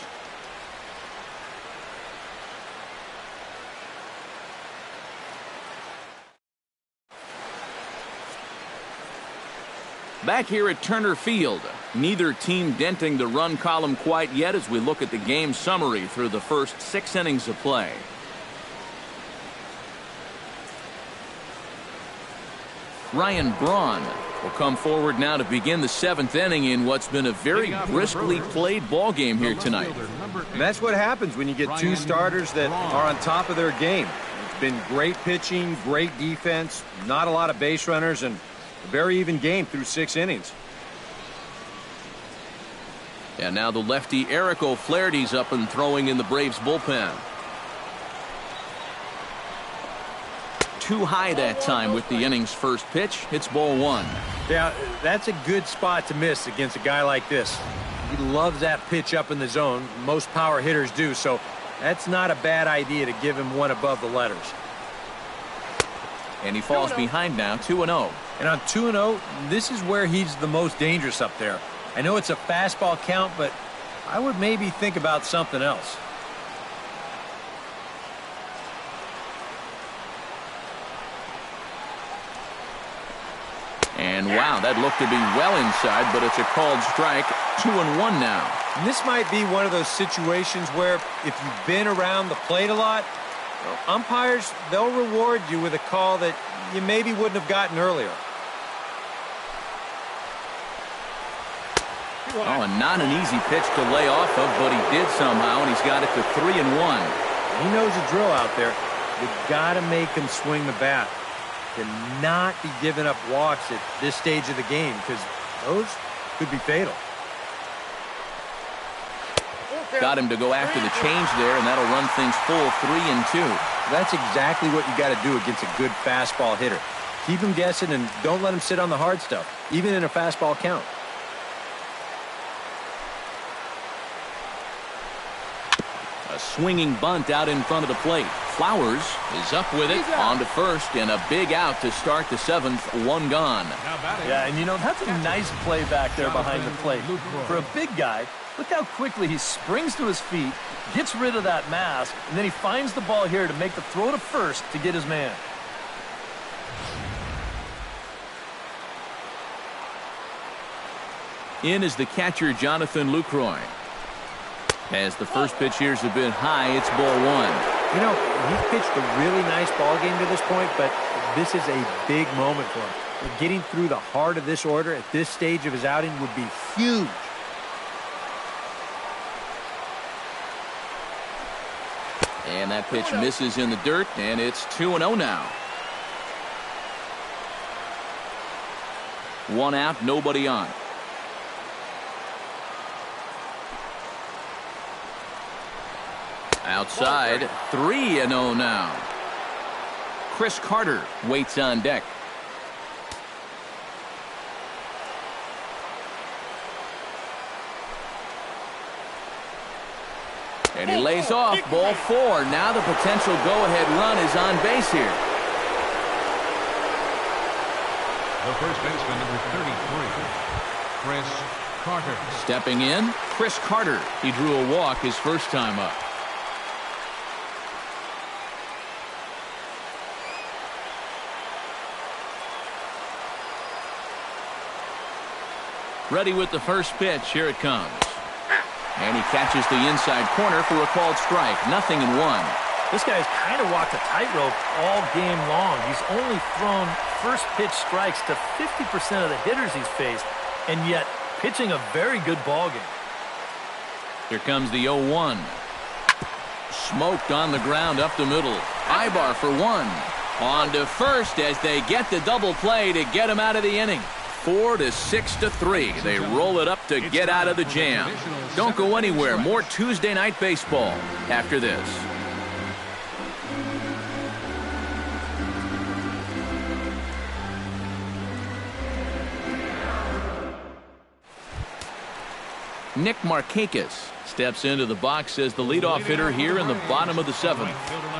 Back here at Turner Field, neither team denting the run column quite yet as we look at the game summary through the first 6 innings of play. Ryan Braun will come forward now to begin the 7th inning in what's been a very briskly played ball game here tonight. And that's what happens when you get 2 starters that are on top of their game. It's been great pitching, great defense, not a lot of base runners, and a very even game through 6 innings. And now the lefty Eric O'Flaherty's up and throwing in the Braves bullpen. Too high that time with the inning's first pitch. It's ball 1. Yeah, that's a good spot to miss against a guy like this. He loves that pitch up in the zone. Most power hitters do, so that's not a bad idea to give him one above the letters. And he falls behind now, 2-0. And on 2-0, this is where he's the most dangerous up there. I know it's a fastball count, but I would maybe think about something else. And wow, that looked to be well inside, but it's a called strike. 2-1 now. And this might be one of those situations where if you've been around the plate a lot, umpires, they'll reward you with a call that you maybe wouldn't have gotten earlier. Oh, and not an easy pitch to lay off of, but he did somehow, and he's got it to 3-1. He knows the drill out there. You've got to make him swing the bat. To not be giving up walks at this stage of the game, because those could be fatal. Got him to go after the change there, and that'll run things full 3-2. That's exactly what you got to do against a good fastball hitter. Keep him guessing and don't let him sit on the hard stuff, even in a fastball count. A swinging bunt out in front of the plate. Flowers is up with it, on to first, and a big out to start the 7th, 1 gone. Yeah, and you know, that's a nice play back there behind the plate. For a big guy, look how quickly he springs to his feet, gets rid of that mask, and then he finds the ball here to make the throw to first to get his man. In is the catcher, Jonathan Lucroy. As the first pitch here's a bit high, it's ball 1. You know, he's pitched a really nice ball game to this point, but this is a big moment for him. Getting through the heart of this order at this stage of his outing would be huge. And that pitch misses in the dirt, and it's 2-0 now. 1 out, nobody on. Outside, 3-0 now. Chris Carter waits on deck. And he lays off, ball 4. Now the potential go-ahead run is on base here. The first baseman, number 33, Chris Carter. Stepping in, Chris Carter. He drew a walk his first time up. Ready with the first pitch. Here it comes. And he catches the inside corner for a called strike. 0-1. This guy's kind of walked a tightrope all game long. He's only thrown first pitch strikes to 50% of the hitters he's faced, and yet pitching a very good ball game. Here comes the 0-1. Smoked on the ground up the middle. Ibar for one. On to first as they get the double play to get him out of the inning. 4-6-3. They roll it up to get out of the jam. Don't go anywhere. More Tuesday Night Baseball after this. Nick Markakis steps into the box as the leadoff hitter here in the bottom of the 7th.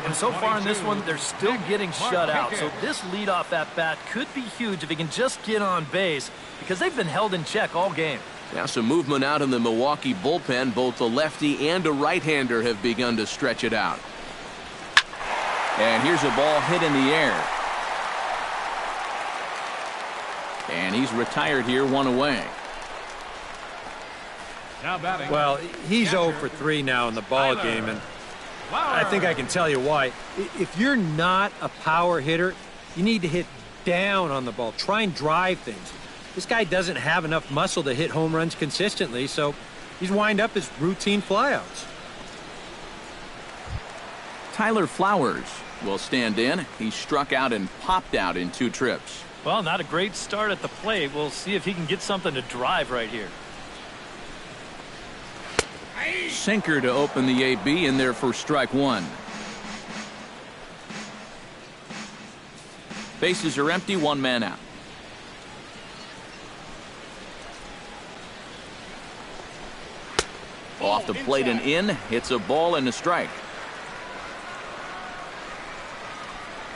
And so far in this one, they're still getting shut out. So this leadoff at-bat could be huge if he can just get on base, because they've been held in check all game. Now some movement out in the Milwaukee bullpen. Both the lefty and a right-hander have begun to stretch it out. And here's a ball hit in the air. And he's retired here, 1 away. Well, he's 0 for 3 now in the ball game, and I think I can tell you why. If you're not a power hitter, you need to hit down on the ball. Try and drive things. This guy doesn't have enough muscle to hit home runs consistently, so he's wind up as routine flyouts. Tyler Flowers will stand in. He struck out and popped out in 2 trips. Well, not a great start at the plate. We'll see if he can get something to drive right here. Sinker to open the AB in there for strike 1. Bases are empty, 1 man out. Off the plate and in. Hits a ball and a strike.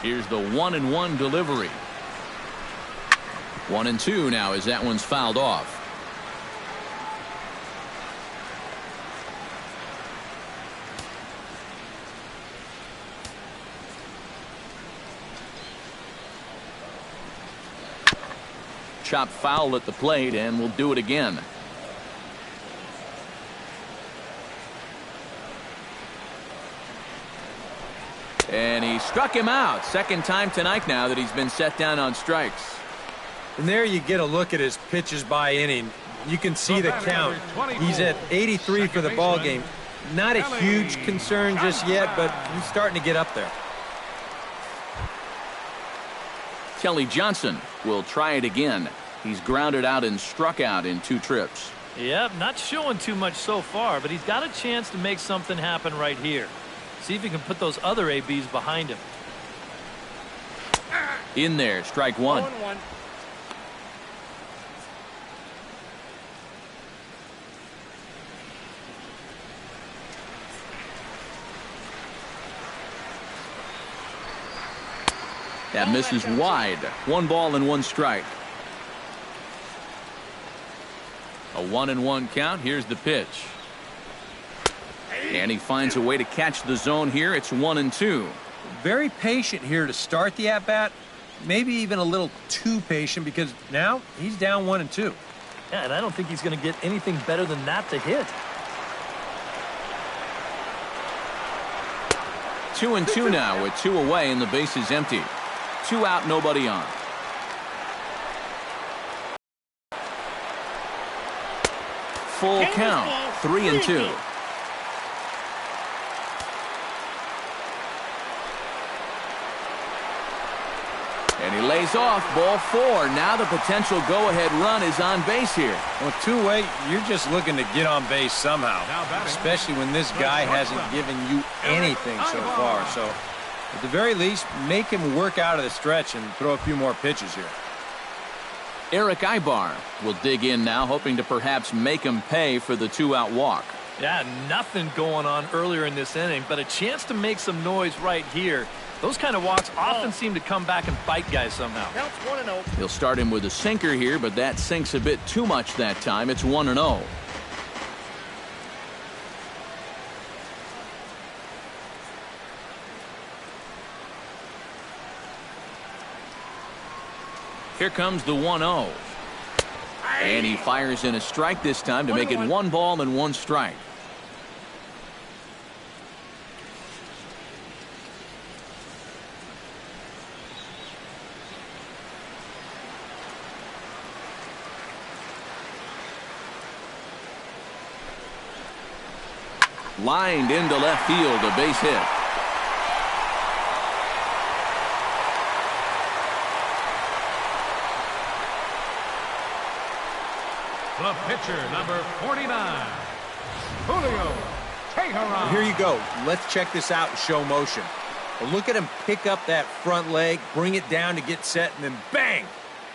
Here's the 1-1 delivery. 1-2 now as that one's fouled off. Chop foul at the plate, and we'll do it again. And he struck him out. Second time tonight now that he's been set down on strikes. And there you get a look at his pitches by inning. You can see the count. He's at 83 for the ball game. Not a huge concern just yet, but he's starting to get up there. Kelly Johnson will try it again. He's grounded out and struck out in 2 trips. Yep, not showing too much so far, but he's got a chance to make something happen right here. See if he can put those other ABs behind him. In there, strike 1. 1-1. That misses wide. 1 ball and 1 strike. A 1-1 count. Here's the pitch. And he finds a way to catch the zone here. It's 1-2. Very patient here to start the at-bat. Maybe even a little too patient, because now he's down 1-2. Yeah, and I don't think he's going to get anything better than that to hit. 2-2 now with 2 away and the base is empty. 2 out, nobody on. Full count. 3-2. And he lays off. Ball 4. Now the potential go-ahead run is on base here. Well, two-way, you're just looking to get on base somehow, especially when this guy hasn't given you anything so far. So, at the very least, make him work out of the stretch and throw a few more pitches here. Eric Ibar will dig in now, hoping to perhaps make him pay for the 2-out walk. Yeah, nothing going on earlier in this inning, but a chance to make some noise right here. Those kind of walks often seem to come back and bite guys somehow. Counts 1-0. He'll start him with a sinker here, but that sinks a bit too much that time. It's 1-0. Here comes the 1-0. And he fires in a strike this time to make it 1 ball and 1 strike. Lined into left field, a base hit. The pitcher, number 49, Julio Teheran. Here you go. Let's check this out in show motion. Well, look at him pick up that front leg, bring it down to get set, and then bang!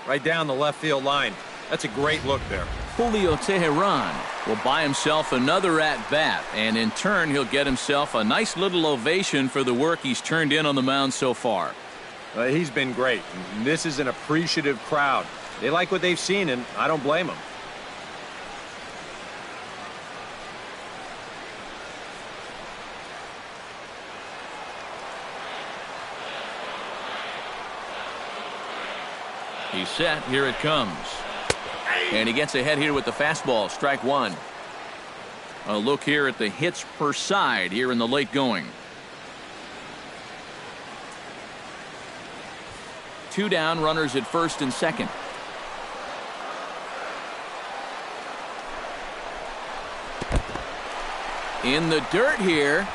Right down the left field line. That's a great look there. Julio Teheran will buy himself another at-bat, and in turn, he'll get himself a nice little ovation for the work he's turned in on the mound so far. He's been great. This is an appreciative crowd. They like what they've seen, and I don't blame them. He's set. Here it comes. And he gets ahead here with the fastball. Strike one. A look here at the hits per side here in the late going. 2 down, runners at first and second. In the dirt here,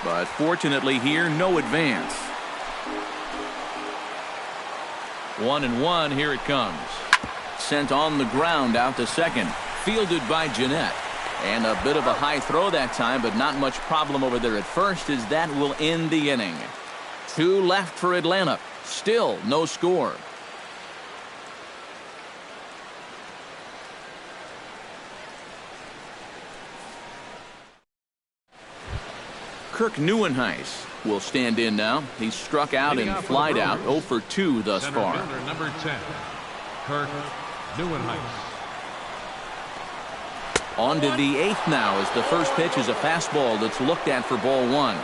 but fortunately here, no advance. 1-1, here it comes. Sent on the ground out to second. Fielded by Jeanette. And a bit of a high throw that time, but not much problem over there at first, as that will end the inning. 2 left for Atlanta. Still no score. Kirk Neuenhuis will stand in now. He's struck out and flied out 0 for 2 thus far. Number 10, Kirk Neuenhuis. On to the 8th now, as the first pitch is a fastball that's looked at for ball 1.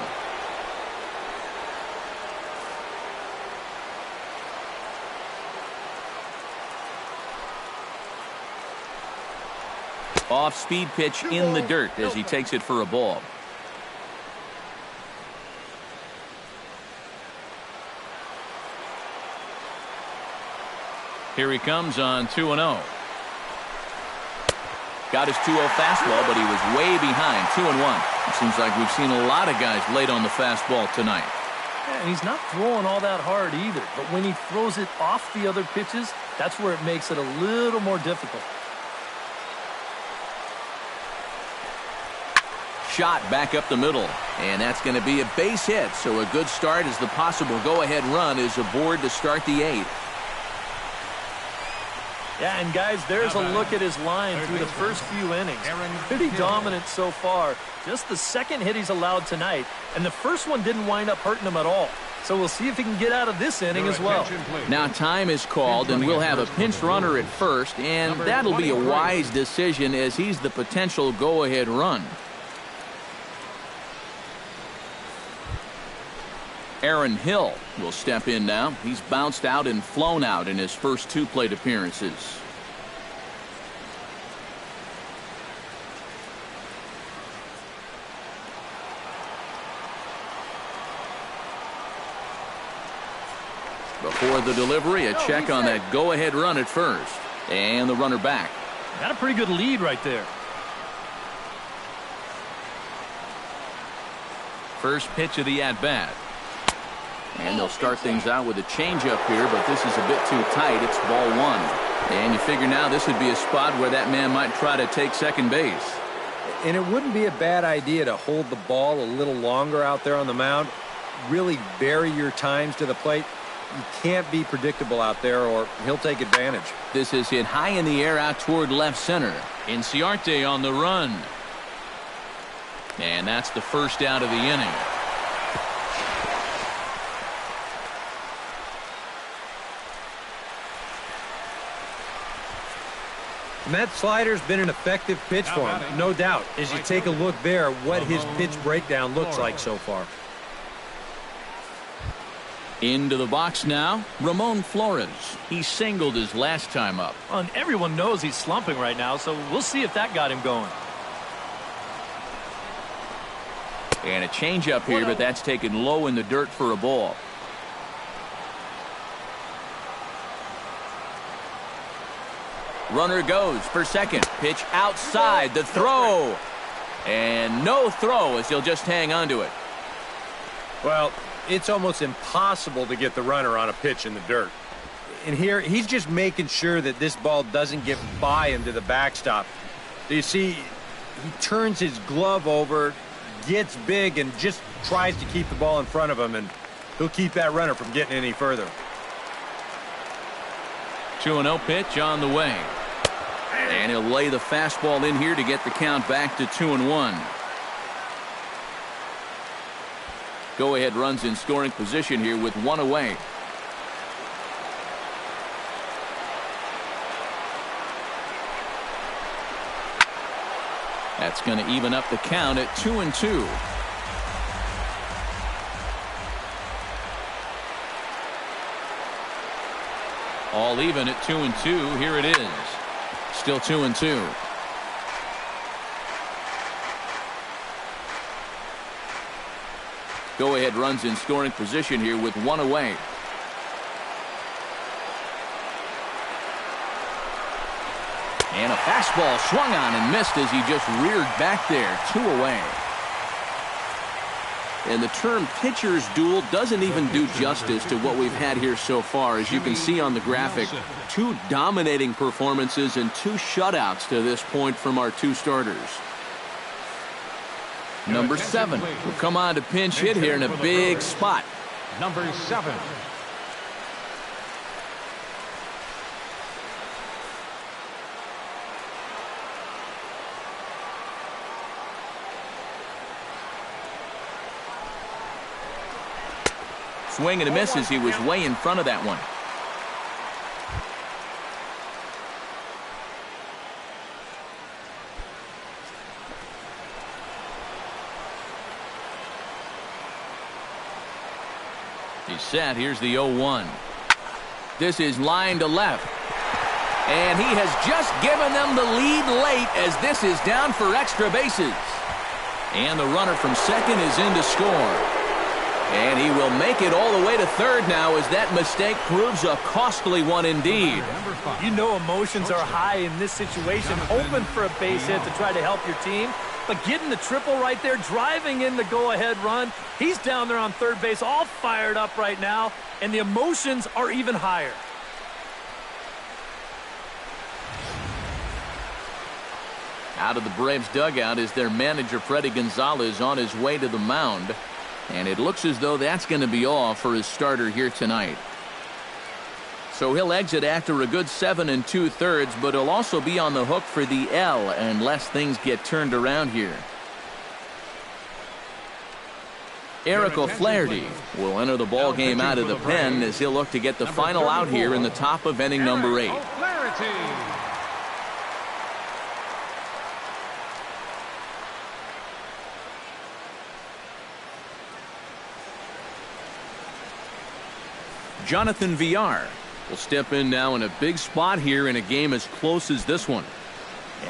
Off-speed pitch in the dirt as he takes it for a ball. Here he comes on 2-0. Got his 2-0 fastball, but he was way behind. 2-1. It seems like we've seen a lot of guys late on the fastball tonight. And he's not throwing all that hard either, but when he throws it off the other pitches, that's where it makes it a little more difficult. Shot back up the middle, and that's going to be a base hit, so a good start as the possible go-ahead run is aboard to start the 8th. Yeah, and guys, there's a look at his line through the first few innings. Pretty dominant so far. Just the second hit he's allowed tonight, and the first one didn't wind up hurting him at all. So we'll see if he can get out of this inning as well. Now time is called, and we'll have a pinch runner at first, and that'll be a wise decision as he's the potential go-ahead run. Aaron Hill will step in now. He's bounced out and flown out in his first 2 plate appearances. Before the delivery, a check on that go-ahead run at first. And the runner back. Got a pretty good lead right there. First pitch of the at-bat. And they'll start things out with a changeup here, but this is a bit too tight. It's ball 1. And you figure now this would be a spot where that man might try to take second base. And it wouldn't be a bad idea to hold the ball a little longer out there on the mound. Really vary your times to the plate. You can't be predictable out there or he'll take advantage. This is hit high in the air out toward left center. Inciarte on the run. And that's the first out of the inning. And that slider's been an effective pitch for him, no doubt. As you take a look there, what his pitch breakdown looks like so far. Into the box now, Ramon Flores. He singled his last time up. And everyone knows he's slumping right now, so we'll see if that got him going. And a changeup here, but that's taken low in the dirt for a ball. Runner goes for second. Pitch outside. The throw. And no throw as he'll just hang on to it. Well, it's almost impossible to get the runner on a pitch in the dirt. And here, he's just making sure that this ball doesn't get by him to the backstop. You see, he turns his glove over, gets big, and just tries to keep the ball in front of him, and he'll keep that runner from getting any further. 2-0 pitch on the way. And he'll lay the fastball in here to get the count back to 2-1. Go-ahead runs in scoring position here with one away. That's going to even up the count at 2-2. All even at 2-2. Here it is. Still 2-2. Go-ahead runs in scoring position here with one away. And a fastball swung on and missed as he just reared back there. 2 away. And the term pitcher's duel doesn't even do justice to what we've had here so far. As you can see on the graphic, 2 dominating performances and 2 shutouts to this point from our 2 starters. Number 7 will come on to pinch hit here in a big spot. Number 7. Swing and a miss as he was way in front of that one. He's set. Here's the 0-1. This is line to left. And he has just given them the lead late as this is down for extra bases. And the runner from second is in to score. And he will make it all the way to third now as that mistake proves a costly one indeed. You know emotions are high in this situation, hoping for a base hit to try to help your team. But getting the triple right there, driving in the go-ahead run, he's down there on third base all fired up right now, and the emotions are even higher. Out of the Braves dugout is their manager, Freddie Gonzalez, on his way to the mound. And it looks as though that's going to be all for his starter here tonight. So he'll exit after a good 7 2/3, but he'll also be on the hook for the L unless things get turned around here. Eric O'Flaherty will enter the ball game out of the pen as he'll look to get the final out here in the top of inning number 8. Jonathan Villar will step in now in a big spot here in a game as close as this one.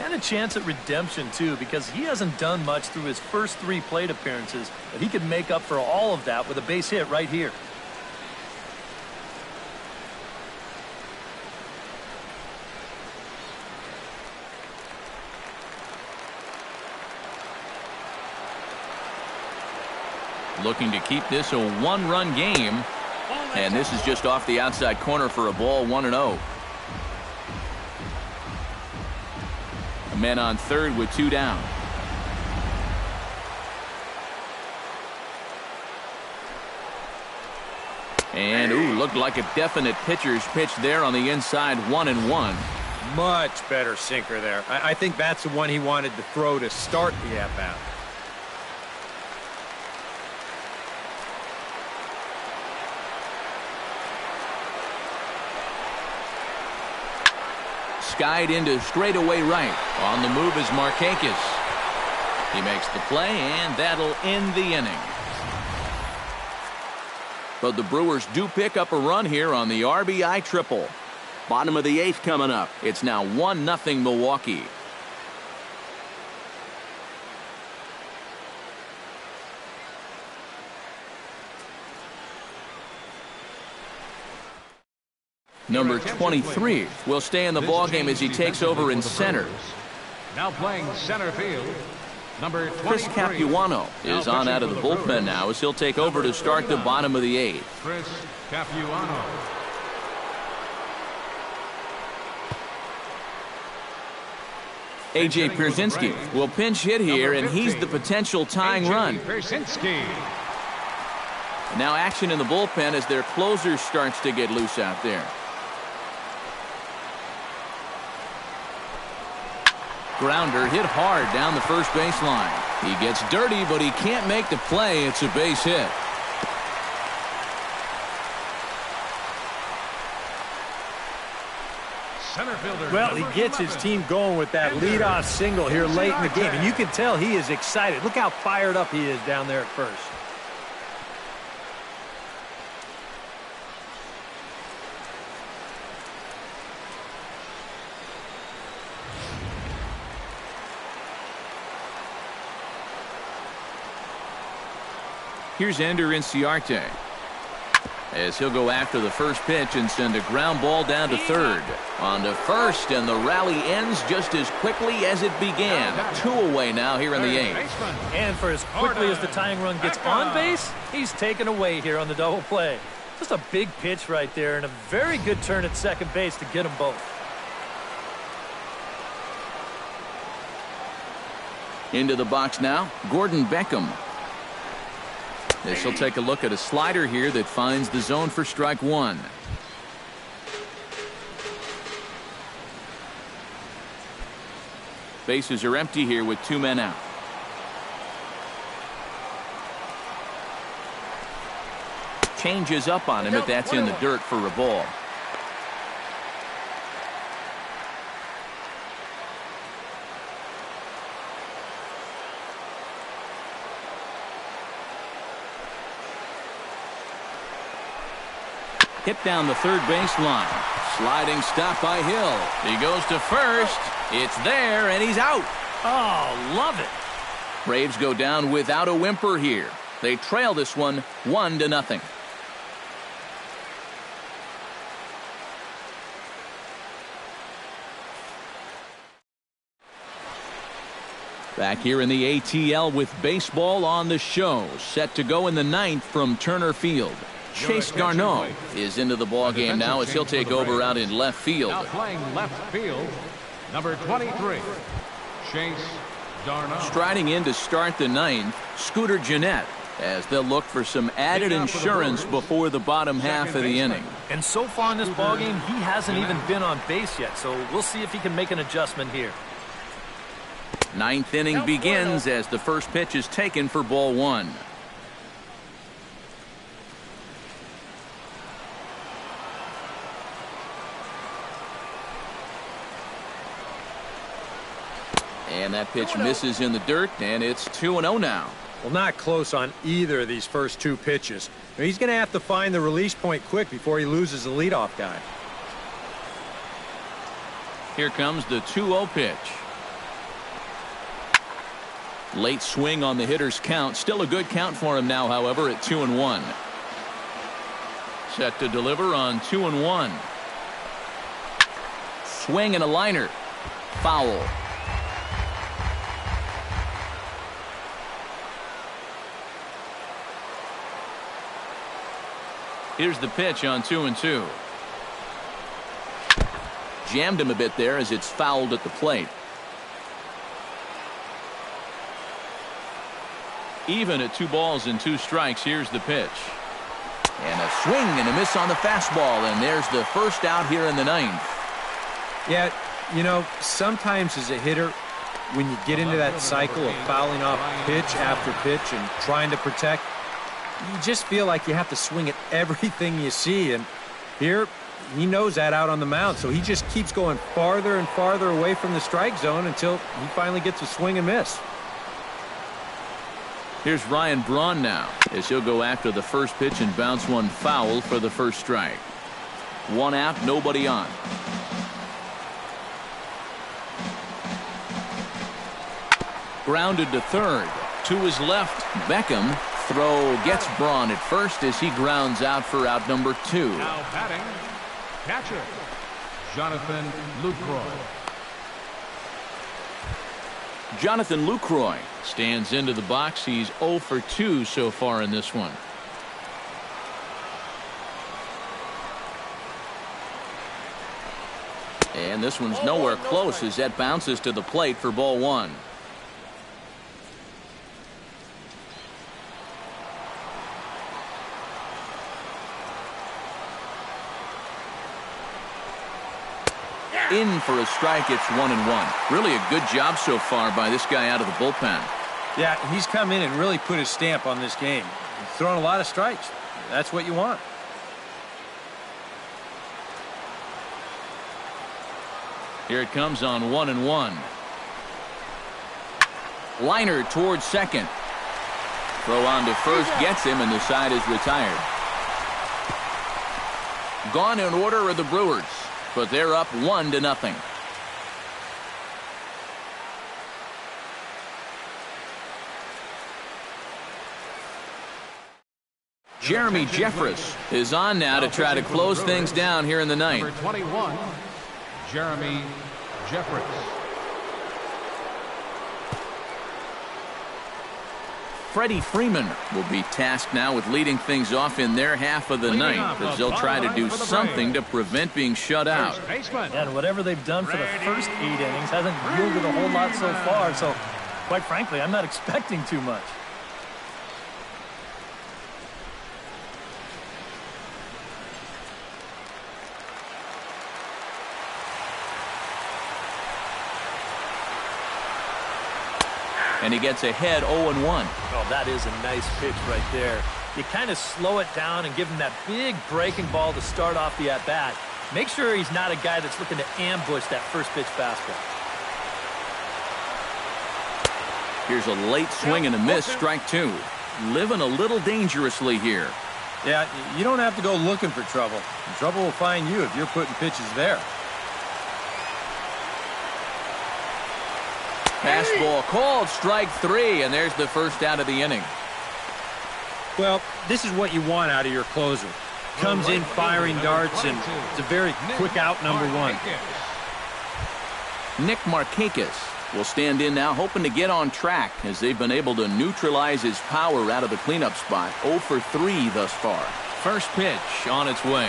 And a chance at redemption, too, because he hasn't done much through his first 3 plate appearances, but he could make up for all of that with a base hit right here. Looking to keep this a 1-run game. And this is just off the outside corner for a ball, 1-0. A man on third with 2 down. And, looked like a definite pitcher's pitch there on the inside, 1-1. Much better sinker there. I think that's the one he wanted to throw to start the at-bat. Skied into straightaway right. On the move is Markakis. He makes the play, and that'll end the inning. But the Brewers do pick up a run here on the RBI triple. Bottom of the 8th coming up. It's now 1-0 Milwaukee. Number 23 will stay in the ballgame as he takes over in center. Now playing center field, number 23. Chris Capuano is on out of the bullpen now as he'll take over to start the bottom of the 8th. Chris Capuano. A.J. Pierzynski will pinch hit here, and he's the potential tying run. Now action in the bullpen as their closer starts to get loose out there. Grounder hit hard down the first baseline. He gets dirty, but he can't make the play. It's a base hit. Well, he gets his team going with that leadoff single here late in the game, and you can tell he is excited. Look how fired up he is down there at first. Here's Ender Inciarte as he'll go after the first pitch and send a ground ball down to third. On to first, and the rally ends just as quickly as it began. 2 away now here in the 8th. And for as quickly as the tying run gets on base, he's taken away here on the double play. Just a big pitch right there, and a very good turn at second base to get them both. Into the box now, Gordon Beckham. This will take a look at a slider here that finds the zone for strike 1. Bases are empty here with 2 men out. Changes up on him, but that's in the dirt for a ball. Hit down the third baseline. Sliding stop by Hill. He goes to first. It's there, and he's out. Oh, love it. Braves go down without a whimper here. They trail this one 1-0. Back here in the ATL with baseball on the show. Set to go in the 9th from Turner Field. Chase Garneau is into the ballgame now as he'll take over out in left field. Now playing left field, number 23, Chase Garneau. Striding in to start the 9th, Scooter Gennett, as they'll look for some added insurance before the bottom half of the inning. And so far in this ballgame, he hasn't even been on base yet, so we'll see if he can make an adjustment here. 9th inning begins as the first pitch is taken for ball 1. And that pitch misses in the dirt, and it's 2-0 now. Well, not close on either of these first 2 pitches. He's going to have to find the release point quick before he loses the leadoff guy. Here comes the 2-0 pitch. Late swing on the hitter's count. Still a good count for him now, however, at 2-1. Set to deliver on 2-1. Swing and a liner. Foul. Here's the pitch on 2-2. Jammed him a bit there as it's fouled at the plate. Even at 2 balls and 2 strikes. Here's the pitch. And a swing and a miss on the fastball. And there's the first out here in the 9th. Yeah, you know, sometimes as a hitter, when you get into that cycle of fouling off pitch after pitch and trying to protect, you just feel like you have to swing at everything you see. And here, he knows that out on the mound, so he just keeps going farther and farther away from the strike zone until he finally gets a swing and miss. Here's Ryan Braun now as he'll go after the first pitch and bounce one foul for the first strike. 1 out, nobody on. Grounded to third. To his left, Beckham. Throw gets Braun at first as he grounds out for out number 2. Now batting, catcher, Jonathan Lucroy. Jonathan Lucroy stands into the box. He's 0 for 2 so far in this one. And this one's nowhere close as that bounces to the plate for ball one. In for a strike. It's 1-1. Really a good job so far by this guy out of the bullpen. Yeah, he's come in and really put his stamp on this game. He's thrown a lot of strikes. That's what you want. Here it comes on 1-1. Liner towards second. Throw on to first gets him, and the side is retired. Gone in order are the Brewers, but they're up 1-0. Jeremy Jeffress is on now to try to close things down here in the ninth. Number 21, Jeremy Jeffress. Freddie Freeman will be tasked now with leading things off in their half of the ninth, as they'll try to do something to prevent being shut out. And whatever they've done for the first 8 innings hasn't yielded a whole lot so far, so quite frankly, I'm not expecting too much. And he gets ahead 0-1. Oh, that is a nice pitch right there. You kind of slow it down and give him that big breaking ball to start off the at-bat. Make sure he's not a guy that's looking to ambush that first pitch fastball. Here's a late swing and a miss, strike two. Living a little dangerously here. Yeah, you don't have to go looking for trouble. Trouble will find you if you're putting pitches there. Fastball called, strike three, and there's the first out of the inning. Well, this is what you want out of your closer. Comes in firing darts, and it's a very quick out number one. Nick Markakis will stand in now, hoping to get on track, as they've been able to neutralize his power out of the cleanup spot. 0 for 3 thus far. First pitch on its way.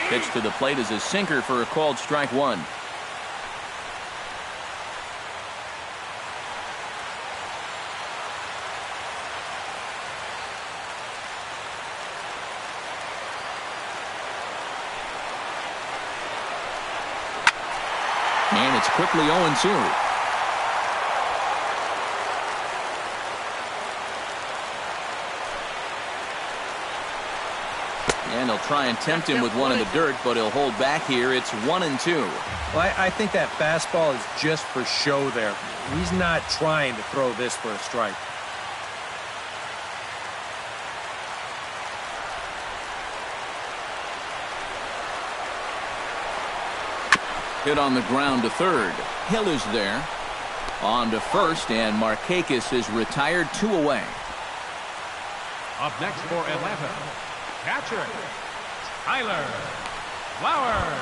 Pitch to the plate is a sinker for a called strike one. And it's quickly 0-2. And he'll try and tempt him with one in the dirt, but he'll hold back here. It's 1-2. Well, I think that fastball is just for show there. He's not trying to throw this for a strike. Hit on the ground to third. Hill is there. On to first, and Markakis is retired, 2 away. Up next for Atlanta, catcher, Tyler Flowers.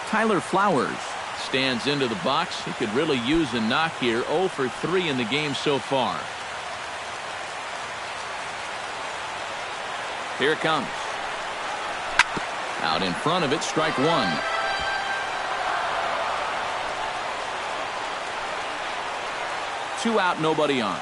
Tyler Flowers stands into the box. He could really use a knock here. 0 for 3 in the game so far. Here it comes. Out in front of it, strike one. Two out, nobody on.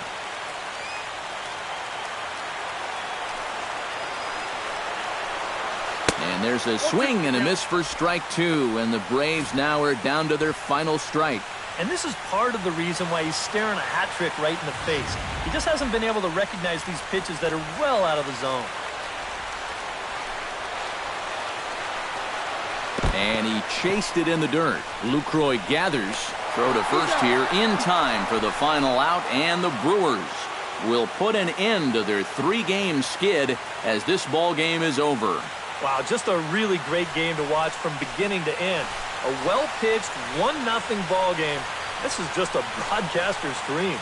And there's a swing and a miss for strike two, and the Braves now are down to their final strike. And this is part of the reason why he's staring a hat trick right in the face. He just hasn't been able to recognize these pitches that are well out of the zone. And he chased it in the dirt. Lucroy gathers. Throw to first here in time for the final out, and the Brewers will put an end to their 3-game skid as this ball game is over. Wow, just a really great game to watch from beginning to end. A well-pitched 1-0 ball game. This is just a broadcaster's dream.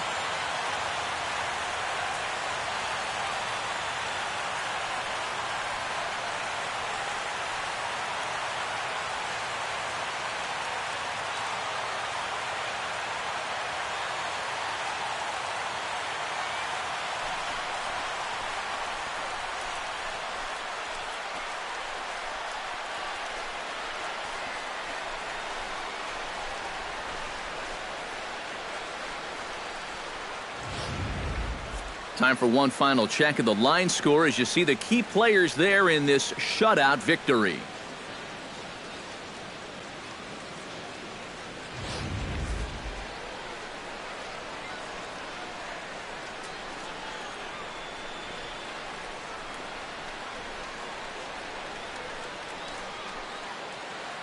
Time for one final check of the line score as you see the key players there in this shutout victory.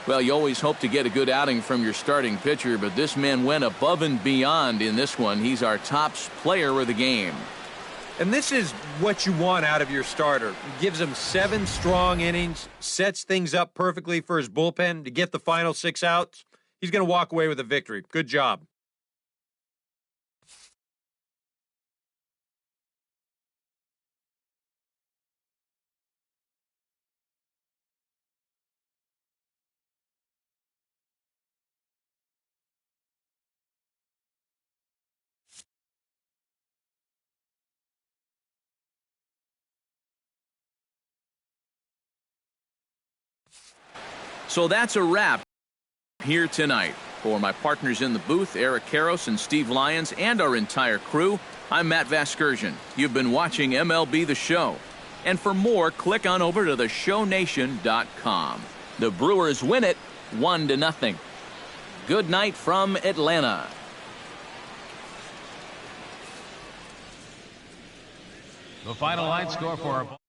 Well, you always hope to get a good outing from your starting pitcher, but this man went above and beyond in this one. He's our top player of the game. And this is what you want out of your starter. He gives him 7 strong innings, sets things up perfectly for his bullpen to get the final 6 outs. He's going to walk away with a victory. Good job. So that's a wrap here tonight. For my partners in the booth, Eric Karros and Steve Lyons, and our entire crew, I'm Matt Vasgersian. You've been watching MLB The Show. And for more, click on over to theshownation.com. The Brewers win it 1-0. Good night from Atlanta. The final line score for